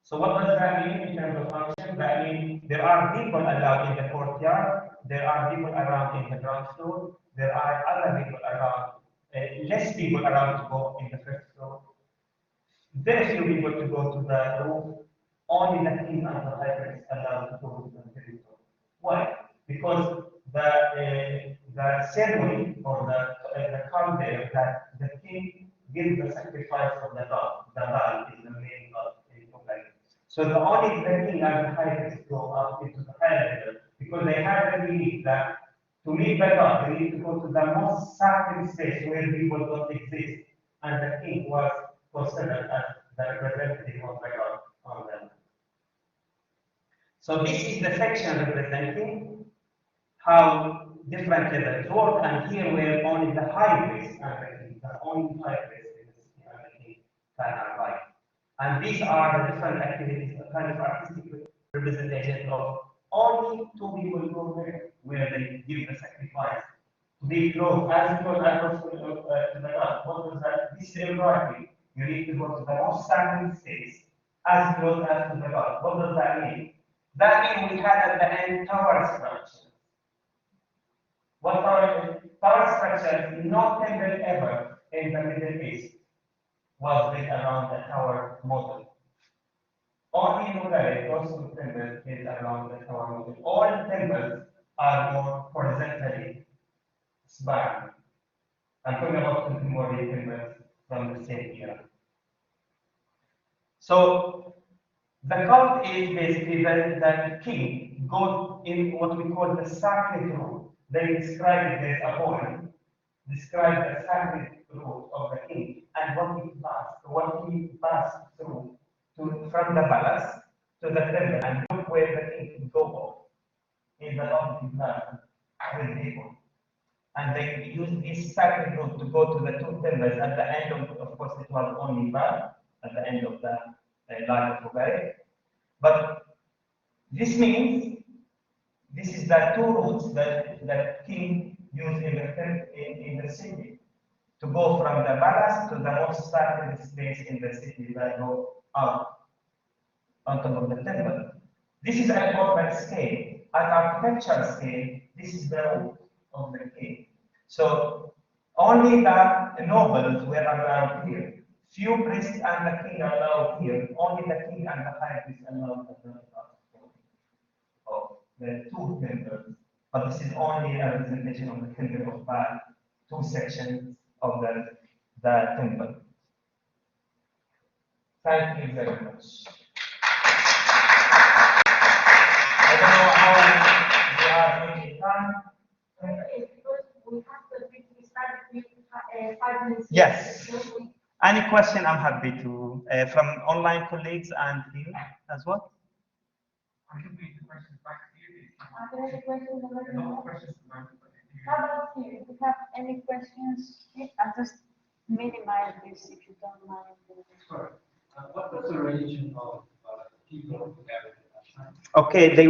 A: So what does that mean in terms of function? That means there are people allowed in the courtyard, there are people around in the ground floor, there are other people around, less people around to go in the first floor, very few people to go to the roof, only the king and the high priest allowed to go to the territory. Why? Because the ceremony or the cult there that the king gives the sacrifice of the god, the Baal is the main god in Ugarit. So the only the king and the high priest go up into the higher level because they have the belief that to meet the god, they need to go to the most sacred space where people don't exist, and the king was considered as the representative of the god on them. So this is the section representing how different levels work, and here where only the high priest and the king, the only high priest in the city and the king can arrive. And these are the different activities, a kind of artistic representation of only 2 people go there, where they give the sacrifice. To be close, as close as possible to the god. What does that? This is right. You need to go to the most sacred space, as close as to the god. What does that mean? That means we had at the end tower structure. What tower structure? No temple ever in the Middle East was built around the tower model. Only in Ugarit, also temples built around the tower model. All temples are more horizontally spanned. I'm talking about contemporary temples from the same era. So the cult is basically that the king goes in what we call the sacred route. They describe it as a poem, describe the sacred route of the king and what he passed through from the palace to the temple, and look where the king go off in the long plan with people. And they use this sacred route to go to the 2 temples. At the end of course, it was only Baal at the end of the life of Ugarit. But this means this is the 2 routes that the king used in the city to go from the palace to the most sacred space in the city that go out on top of the temple. This is at urban scale. At architectural scale, this is the route of the king. So only the nobles were allowed here. Few priests and the king are allowed here. Only the king and the high priest allowed at the of the 2 temples. But this is only a representation of the temple of Baal, 2 sections of the temple. Thank you very much. I don't know how we are making time.
B: We have to start with 5 minutes.
A: Yes. Any question, I'm happy to, from online colleagues and here as well.
C: I can read the questions back to you.
B: Are there any questions already?
C: No questions.
B: How about you? Do you have any questions? I'll just minimize this if you don't mind.
C: Sure. What was the religion of people who gathered at that time?
A: Okay, they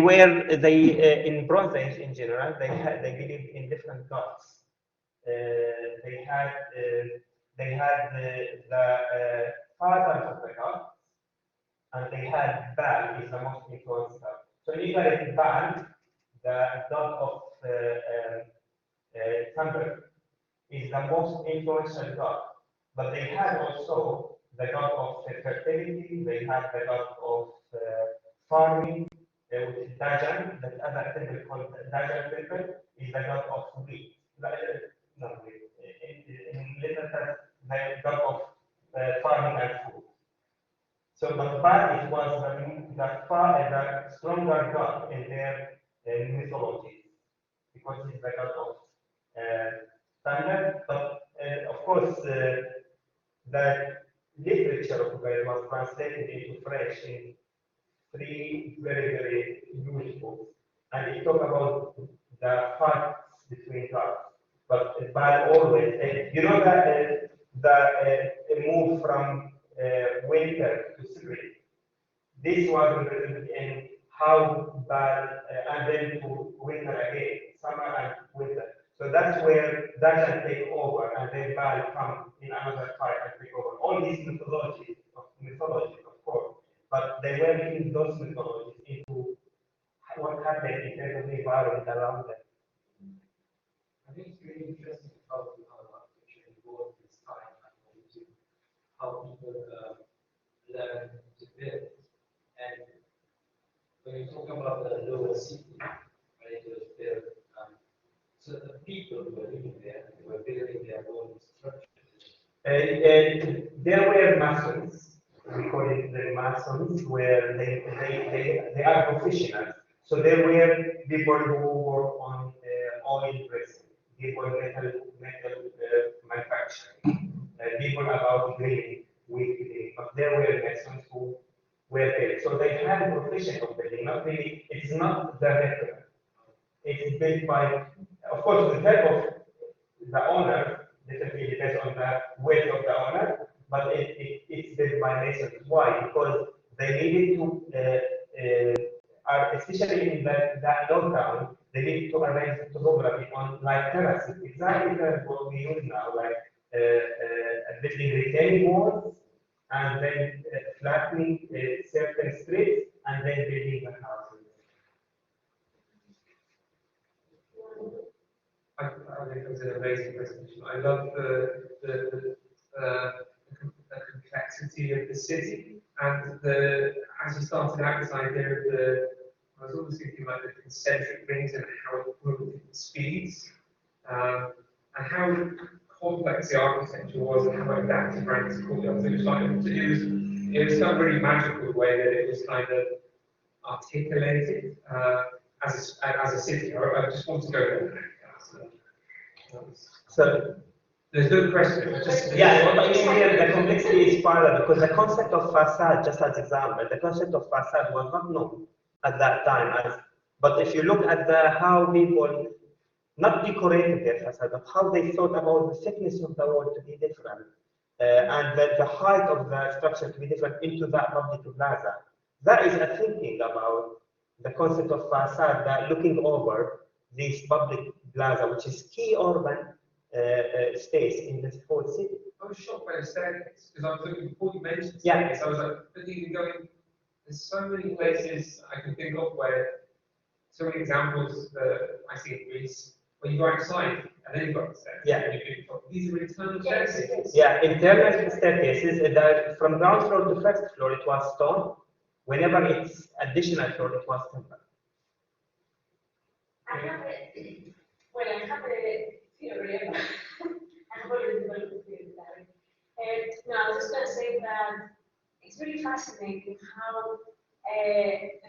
A: in Bronze Age in general, they believed in different gods. They had the father of the gods, and they had Baal is the most influential god. So in Ugaritic, Baal, the god of thunder, is the most influential god. But they had also the god of fertility, they had the god of farming, which is Dajan, that other temple called Dajan temple is the god of wheat. No, wheat. In little terms, the god of farming and food. So, but Baal it was the stronger god in their mythology, because he's the god of thunder. But of course, the literature of Ugarit was translated into French in three very huge books, and it talk about the fights between gods. But Baal always, you know that the move from winter to spring. This was represented in how Baal and then to winter again, summer and winter. So that's where that can take over, and then Baal come in another fight and take over. All these mythologies, of course, but they were making those mythologies into what happened in terms of the environment around them.
C: I think it's really interesting how architecture evolved this time and how people learn to build. And when you talk about the lower city, when it was built, so the people who were living there, they were building their own structures.
A: There were masons, we call it the masons, where they are professionals. So there were people who work on oil dressing, people metal manufacturing, people about drilling, wheat drilling, but there were masons who were there. So they had a profession of building, not really, it's not the record. It's built by, of course, the help of the owner, definitely depends on the weight of the owner, but it's built by masons. Why? Because they needed to, especially in that lockdown, they needed to arrange topography on like terraces, exactly what we use now, like building retaining walls, and then flattening certain streets, and then building the houses.
D: I think that's an amazing presentation. I love the complexity of the city, and as you started out this idea of I was always thinking about the concentric rings and how it worked at different speeds, and how complex the architecture was and how adapted around this courtyard. So it was kind of really magical the way that it was kind of articulated as a city. I just want to go there.
A: So
D: there's no question.
A: Yeah, but here the complexity is further because the concept of facade, just as example, the concept of facade was not known at that time. But if you look at how people not decorated their facade, but how they thought about the thickness of the wall to be different, and the height of the structure to be different into that public plaza. That is a thinking about the concept of facade, that looking over this public plaza, which is key urban space in this whole city.
D: I was shocked by the staircase because I was looking before you mentioned
A: Yeah.
D: staircase. I was like, but even going. There's so many places I can think of where so many examples I see in Greece where you go outside and then you've got the stairs.
A: Yeah.
D: These are internal staircases.
A: Yeah, internal staircases. From ground floor to first floor, it was stone. Whenever it's additional floor, it was timber.
B: I have a theory about I've already developed a theory about it. No, I was just going to say that it's really fascinating how the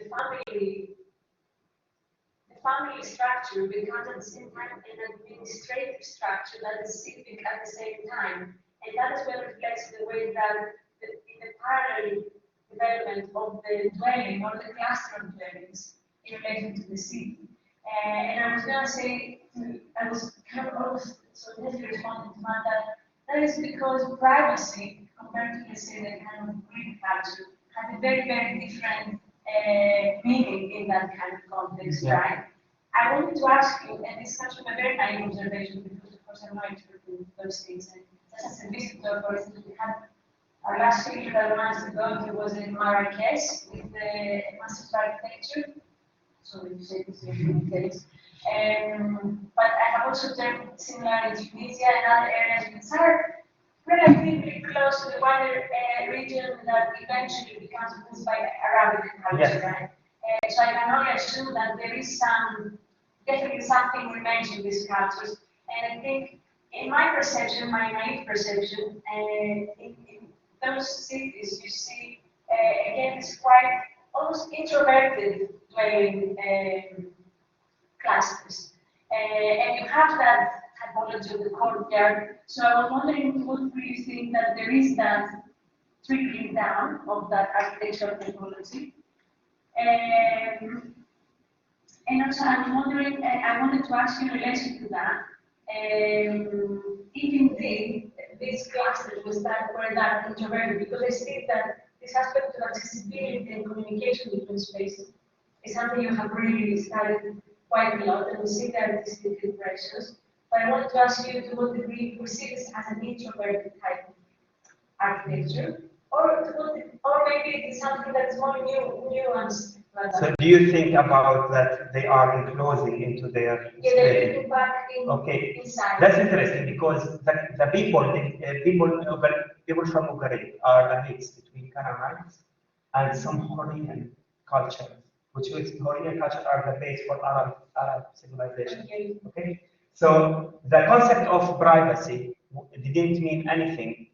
B: family structure becomes at the same time an administrative structure that is civic at the same time. And that as well reflects the way that in the parallel development of the dwelling or the cluster of dwellings in relation to the city. And I was going to say, I was kind of almost so definitely responding to that is because privacy, compared to, let's say, the kind of Greek culture, had a very different meaning in that kind of context, right? I wanted to ask you, and this comes from a very naive observation, because of course I'm not expert in those things, and just as a visitor, for instance, we had our last trip that months ago, he was in Marrakesh with the Master's of Architecture. So you say this in case. But I have also done similar in Tunisia and other areas which are relatively close to the wider region that eventually becomes influenced by Arabic culture,
A: Yes.
B: right? So I can only assume that there is definitely something remains in these cultures. And I think, in my perception, my naive perception, in those cities, you see, again, it's quite almost introverted dwelling clusters. And you have that typology of the courtyard. So I was wondering, to what degree you think that there is that trickling down of that architectural typology? And also, I was wondering, I wanted to ask you in relation to that, if indeed these clusters were that introverted, because I see that this aspect of accessibility and communication between spaces is something you have really studied quite a lot, and we see the artistic impressions. But I wanted to ask you to what degree you see this as an introverted type of architecture, or maybe it's something that's more nuanced.
A: So do you think about that they are enclosing into their
B: Yeah, they're
A: space?
B: looking back inside.
A: That's interesting because the people from Ugarit are a mix between Canaanites and some Hurrian cultures, which Hurrian cultures are the base for Arab civilization. Okay, so the concept of privacy didn't mean anything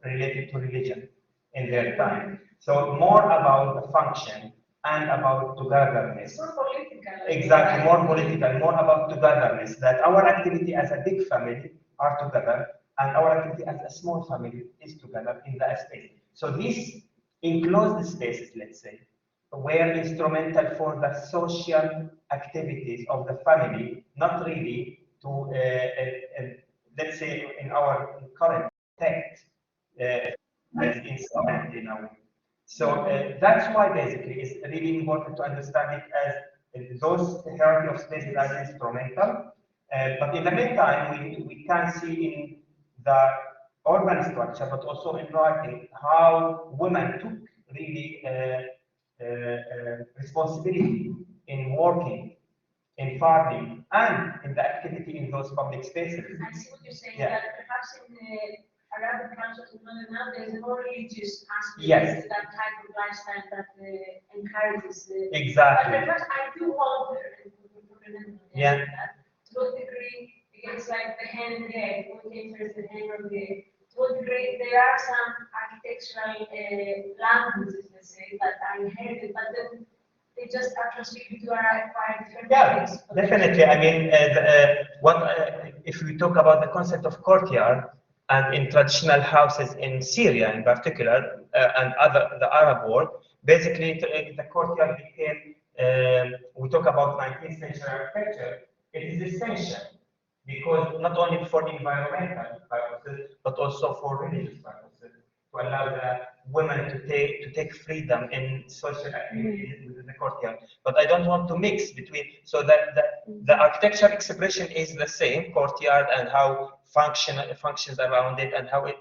A: related to religion in their time. So more about the function and about togetherness.
B: It's more political.
A: Exactly, more political, more about togetherness. That our activity as a big family are together, and our activity as a small family is together in the space. So these enclosed spaces, let's say, were instrumental for the social activities of the family, not really to, let's say, in our current text, as instrument in a way. So that's why basically it's really important to understand it as those hierarchy of spaces as instrumental. But in the meantime, we can see in the urban structure, but also in writing, how women took really responsibility in working, in farming, and in the activity in those public spaces.
B: I see what you're saying,
A: Yeah.
B: that perhaps in the Arabic cultures in Northern Ireland, there's a more religious aspect
A: Yes.
B: to that type of lifestyle that encourages
A: Exactly.
B: But perhaps I do wonder,
A: Yeah.
B: that to what degree, again, it's like the hen and the egg, what came first, the hen or the egg? To what degree there are some architectural languages, let's say, that are inherited, but then they just are transmitted to our different
A: Yeah,
B: things.
A: definitely. I mean, if we talk about the concept of courtyard, and in traditional houses in Syria in particular, and the Arab world, basically the courtyard became, we talk about 19th century architecture, it is essential because not only for environmental purposes, but also for religious purposes, to allow the women to take freedom in social activities within the courtyard. But I don't want to mix between, so that the architecture expression is the same, courtyard, and how functions around it, and how it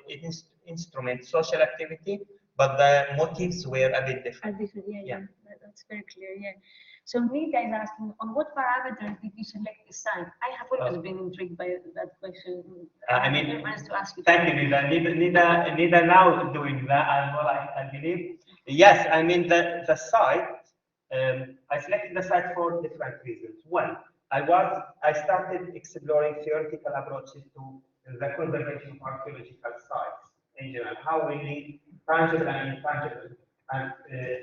A: instruments social activity, but the motives were a bit different.
E: Yeah. That's very clear. Yeah. So Nida is asking, on what parameters did you select the site? I have always been intrigued by that question.
A: I mean,
E: to ask you.
A: Thank you, Nida. Nida now doing that as well, I believe. Yes, I mean the site. I selected the site for different reasons. One, I started exploring theoretical approaches to the conservation of archaeological sites in general, how we link tangible and intangible, and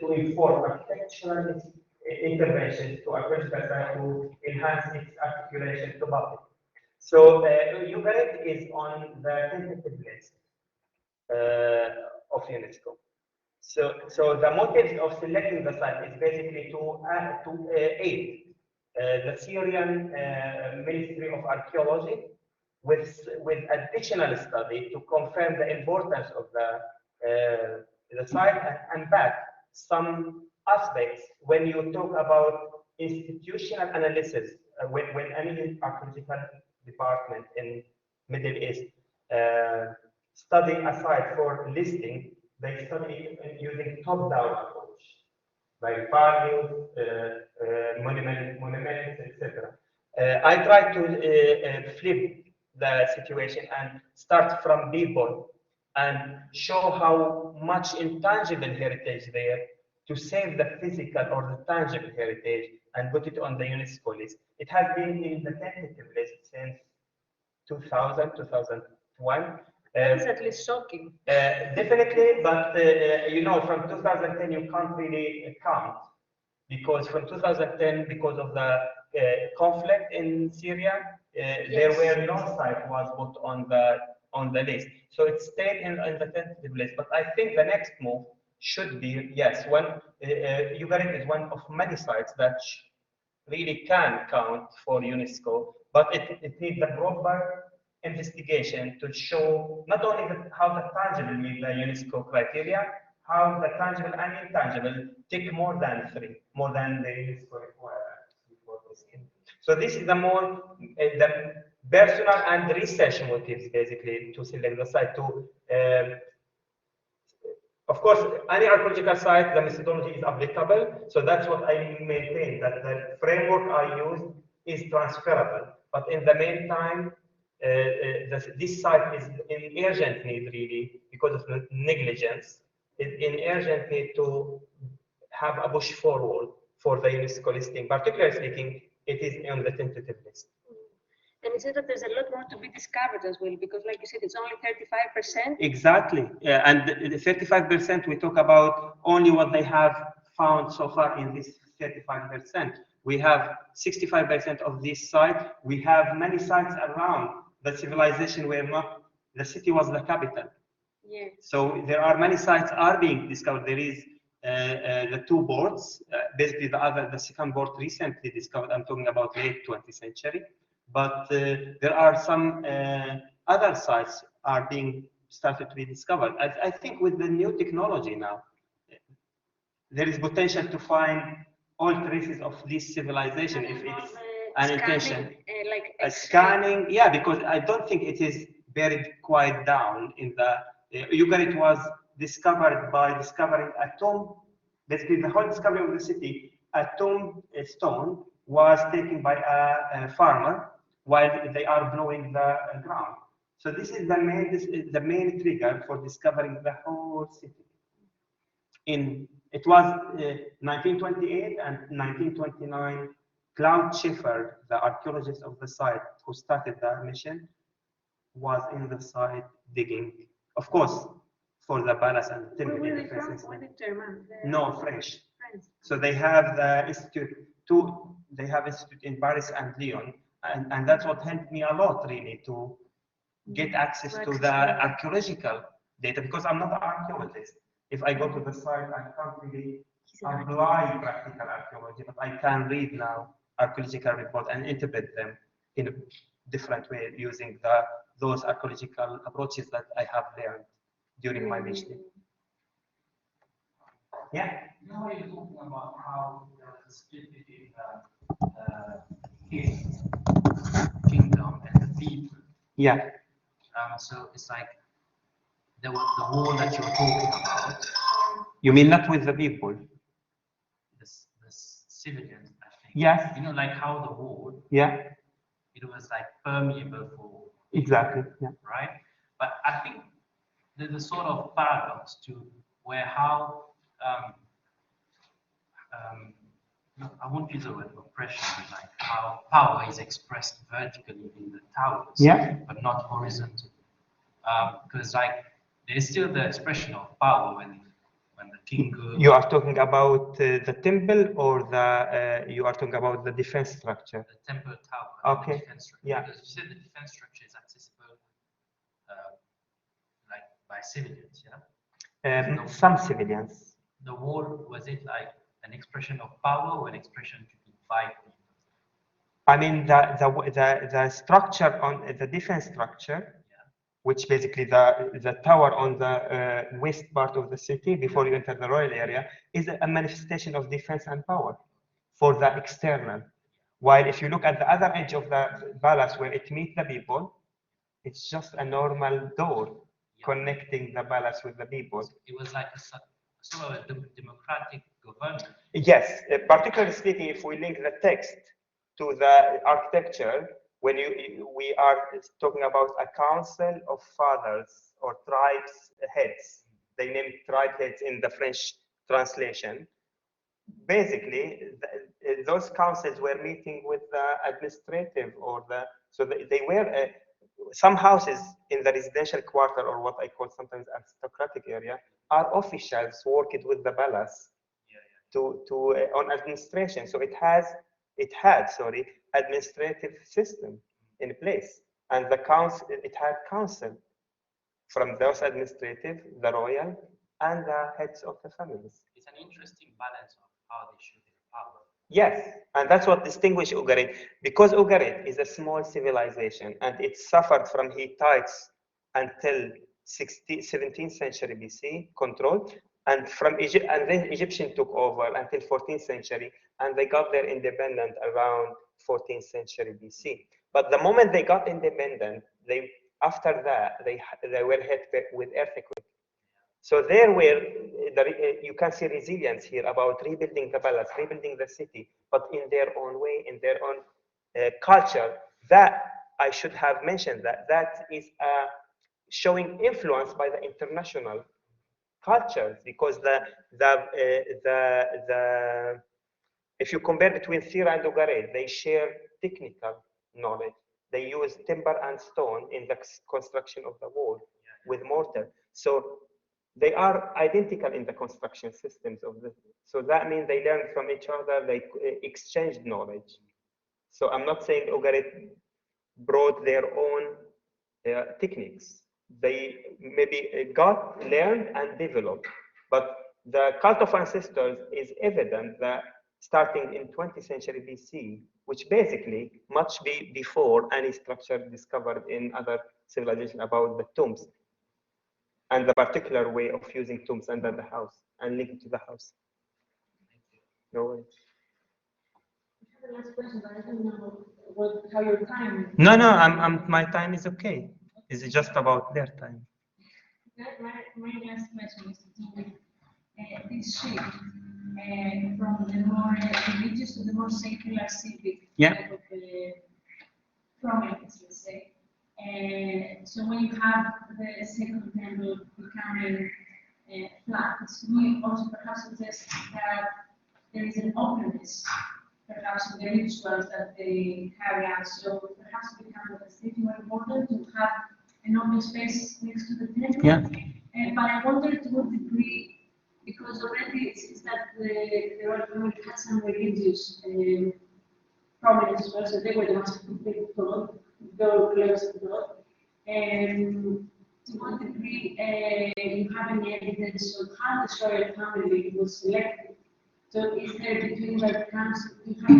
A: to inform architectural interventions to archaeological site to enhance its articulation to public. So Ugarit is on the tentative list of UNESCO. So the motive of selecting the site is basically to aid the Syrian Ministry of Archaeology with additional study to confirm the importance of the site and unpack some aspects when you talk about institutional analysis, when any archaeological department in Middle East study a site for listing, they study using top-down approach, like values, monuments, etc. I try to flip the situation and start from people and show how much intangible heritage there to save the physical or the tangible heritage and put it on the UNESCO list. It has been in the tentative list since 2000, 2001.
E: It's at least shocking.
A: Definitely, but you know, from 2010 you can't really count, because from 2010, because of the conflict in Syria, there were no site was put on the list. So it stayed in the tentative list. But I think the next move should be, yes, Ugarit is one of many sites that really can count for UNESCO, but it needs a proper investigation to show not only how the tangible meet the UNESCO criteria, how the tangible and intangible tick more than the UNESCO requirements for this. So this is the more the personal and research motives basically to select the site. Of course, any archaeological site, the methodology is applicable. So that's what I maintain, that the framework I use is transferable. But in the meantime, this site is in urgent need, really, because of negligence, in urgent need to have a push forward for the UNESCO listing. Particularly speaking, it is on the tentative list.
E: And it says that there's a lot more to be discovered as well, because like you said, it's only 35%.
A: Exactly. And the 35%, we talk about only what they have found so far in this 35%. We have 65% of this site. We have many sites around the civilization where not, the city was the capital.
E: Yeah.
A: So there are many sites are being discovered. There is the two boards, basically the second board recently discovered. I'm talking about late 20th century. But there are some other sites are being started to be discovered. I think with the new technology now, there is potential to find all traces of this civilization if it's an intention. Scanning, yeah, because I don't think it is buried quite down in the Ugarit was discovered by discovering a tomb. Basically, the whole discovery of the city, a tomb stone was taken by a farmer while they are blowing the ground. So this is the main trigger for discovering the whole city. It was 1928 and 1929. Claude Schiffer, the archaeologist of the site who started the mission, was in the site digging, of course, for the palace and the temple.
E: Where are they from? Were they German?
A: No, French.
E: French.
A: So they have the institute. They have institute in Paris and Lyon, and that's what helped me a lot really to get access to the archaeological data, because I'm not an archaeologist. If I go to the site, I can't really apply practical archaeology, but I can read now archaeological report and interpret them in a different way using those archaeological approaches that I have learned during my PhD. Yeah.
F: You know, you're talking about how there was a split between the kingdom and the people.
A: Yeah.
F: So it's like there was the war that you were talking about.
A: You mean not with the people?
F: The civilians, I think.
A: Yes.
F: You know, like how the war.
A: Yeah.
F: It was like permeable for.
A: Exactly. Yeah.
F: Right. But I think there's a sort of paradox to where how I won't use the word oppression, but like how power is expressed vertically in the towers,
A: yeah,
F: but not horizontally. Because like there's still the expression of power when the king goes.
A: You are talking about the temple, or you are talking about the defense structure?
F: The temple tower.
A: Okay.
F: The defense structure.
A: Yeah.
F: Because you said the defense structure is accessible, like by civilians, yeah.
A: Some civilians.
F: The wall, was it like an expression of power or an expression to divide people?
A: I mean, the structure on the defense structure, which basically the tower on the west part of the city before you enter the royal area, is a manifestation of defense and power for the external. While if you look at the other edge of the palace where it meets the people, it's just a normal door connecting the palace with the people.
F: So it was like a sort of a democratic government.
A: Yes, particularly speaking, if we link the text to the architecture, when we are talking about a council of fathers or tribes heads. They named tribe heads in the French translation. Basically, those councils were meeting with the administrative or the, so they were, some houses in the residential quarter, or what I call sometimes aristocratic area, are officials working with the palace on administration. So it had, sorry, administrative system in place, and the council, it had council from those administrative, the royal, and the heads of the families.
F: It's an interesting balance of how they show their power.
A: Yes, and that's what distinguishes Ugarit, because Ugarit is a small civilization and it suffered from Hittites until 17th century BC control, and from Egypt, and then Egyptian took over until 14th century, and they got their independence around 14th century BC. But the moment they got independent, after that they were hit with earthquake. So there were, you can see resilience here about rebuilding the palace, rebuilding the city, but in their own way, in their own culture. That I should have mentioned that is showing influence by the international cultures, because if you compare between Syria and Ugarit, they share technical knowledge. They use timber and stone in the construction of the wall with mortar. So they are identical in the construction systems of the. So that means they learn from each other. They exchanged knowledge. So I'm not saying Ugarit brought their own techniques. They maybe learned and developed, but the cult of ancestors is evident that starting in 20th century BC, which basically much before any structure discovered in other civilizations about the tombs and the particular way of using tombs under the house and linked to the house. No worries.
E: I have a last question, but I don't know how your time is.
A: No, my time is okay. It's just about their time.
E: My last question is to do with this shift from the more religious to the more secular civic type of prominence, let's say. So when you have the second temple becoming flat, we also perhaps suggest that there is an openness, perhaps in the rituals that they carry out. So perhaps it becomes a state more important to have an open space next to the temple.
A: Yeah.
E: But I wonder to what degree, because already it seems that the royal family had some religious prominence as well, so they were the ones who picked God, go close to God. And to what degree you have any evidence of how the royal family was selected? So is there between the council, do you have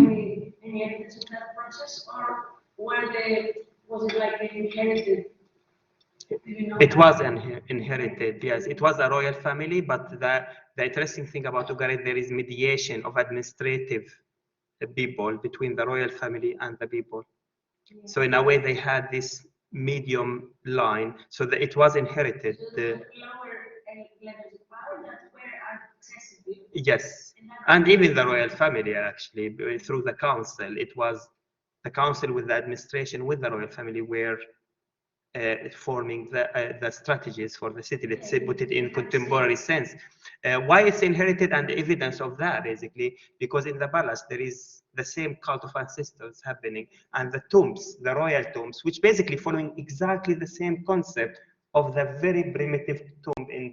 E: any evidence of that process, or was it like they inherited?
A: It was inherited, yes. It was a royal family, but the interesting thing about Ugarit, there is mediation of administrative people between the royal family and the people. Yeah. So in a way, they had this medium line, so that it was inherited.
E: So the lower levels of power that were accessible.
A: Yes, and even the royal family, actually, through the council, it was the council with the administration, with the royal family, were forming the strategies for the city. Let's say, put it in contemporary sense. Why it's inherited, and the evidence of that, basically, because in the palace there is the same cult of ancestors happening, and the tombs, the royal tombs, which basically following exactly the same concept of the very primitive tomb in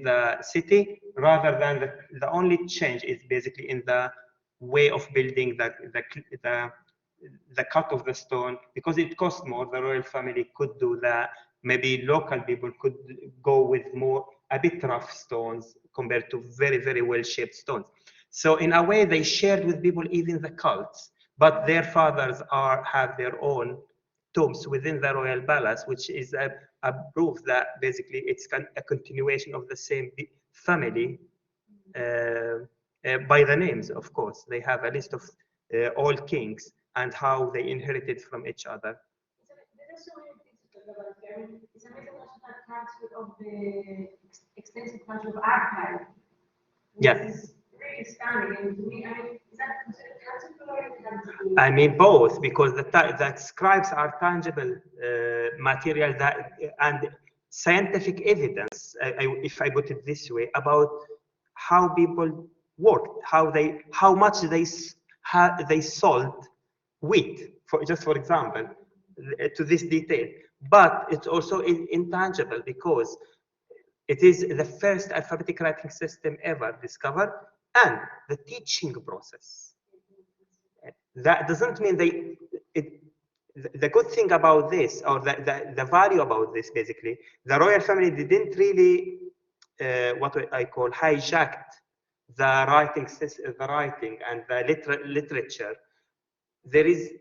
A: the city, rather than the only change is basically in the way of building the cut of the stone, because it costs more. The royal family could do that. Maybe local people could go with a bit rough stones compared to very, very well-shaped stones. So in a way, they shared with people even the cults, but their fathers have their own tombs within the royal palace, which is a proof that basically it's a continuation of the same family by the names, of course. They have a list of all kings and how they inherited from each other.
E: It's amazing also that transfer of the extensive transfer of archive.
A: Yes.
E: Really stunning. And to me, I mean, is that considered tangible or intangible?
A: I mean both, because the scribes are tangible material and scientific evidence, if I put it this way, about how people worked, how much they sold wheat, just for example, to this detail. But it's also intangible because it is the first alphabetic writing system ever discovered, and the teaching process. That doesn't mean the good thing about this, or the value about this, basically, the royal family didn't really, what I call, hijacked the writing and the literature. There is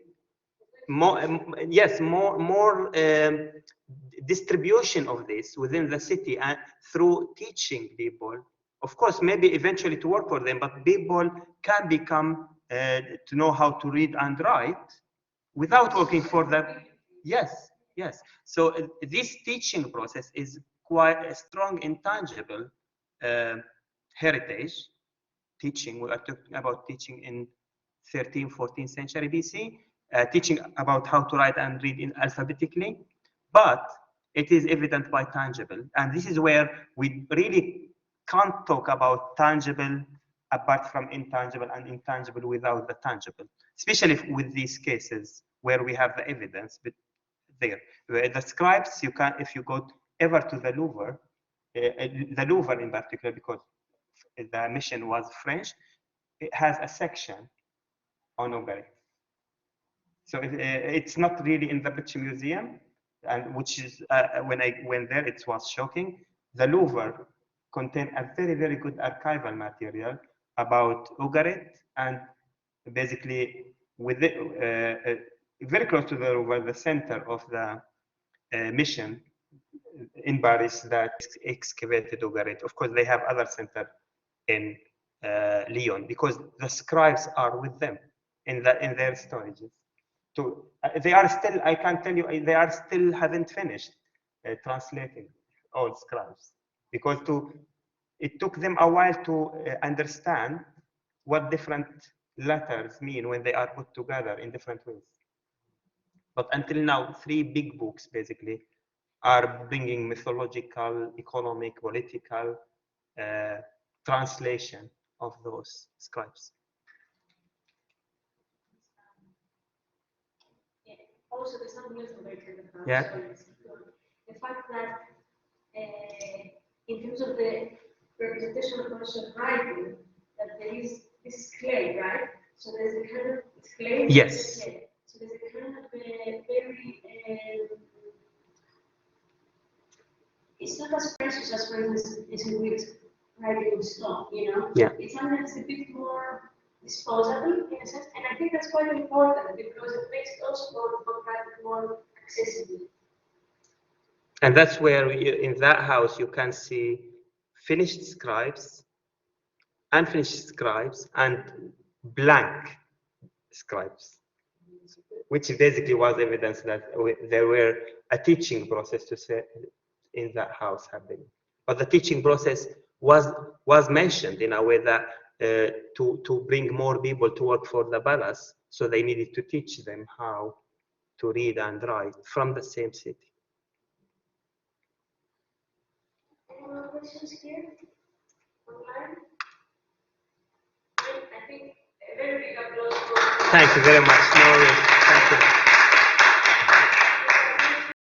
A: more, more distribution of this within the city and through teaching people. Of course, maybe eventually to work for them, but people can become to know how to read and write without working for them. Yes, yes. So this teaching process is quite a strong, intangible heritage. Teaching, we are talking about teaching in 13th, 14th century BC, teaching about how to write and read in alphabetically, but it is evident by tangible. And this is where we really can't talk about tangible apart from intangible, and intangible without the tangible, especially with these cases where we have the evidence. But there, the scribes, you can, if you go ever to the Louvre in particular, because the mission was French, it has a section on Ugarit. So it's not really in the British Museum, and which is, when I went there, it was shocking. The Louvre contained a very, very good archival material about Ugarit, and basically with it, very close to the Louvre, the center of the mission in Paris that excavated Ugarit. Of course, they have other center in Lyon, because the scribes are with them in their storages. So they are still, I can tell you, they are still haven't finished translating all scribes, because it took them a while to understand what different letters mean when they are put together in different ways. But until now, 3 big books basically are bringing mythological, economic, political translation of those scribes.
B: Also, there's something else I'm very curious about.
A: Yeah.
B: The fact that in terms of the representation of conscious writing, that there is this clay, right? So there's a kind of clay.
A: Yes.
B: Clay. So there's a kind of very it's not as precious as, for instance, is in Greek writing with stone, you know?
A: Yeah.
B: It's sometimes a bit more disposable in a sense, and I think that's quite important because it makes it also more accessible.
A: And that's where in that house you can see finished scribes, unfinished scribes, and blank scribes, which basically was evidence that there were a teaching process to say in that house happening. But the teaching process was mentioned in a way that to bring more people to work for the palace, so they needed to teach them how to read and write from the same city.
B: Any more questions here? Online? I think a very big applause for.
A: Thank you very much. No, thank you.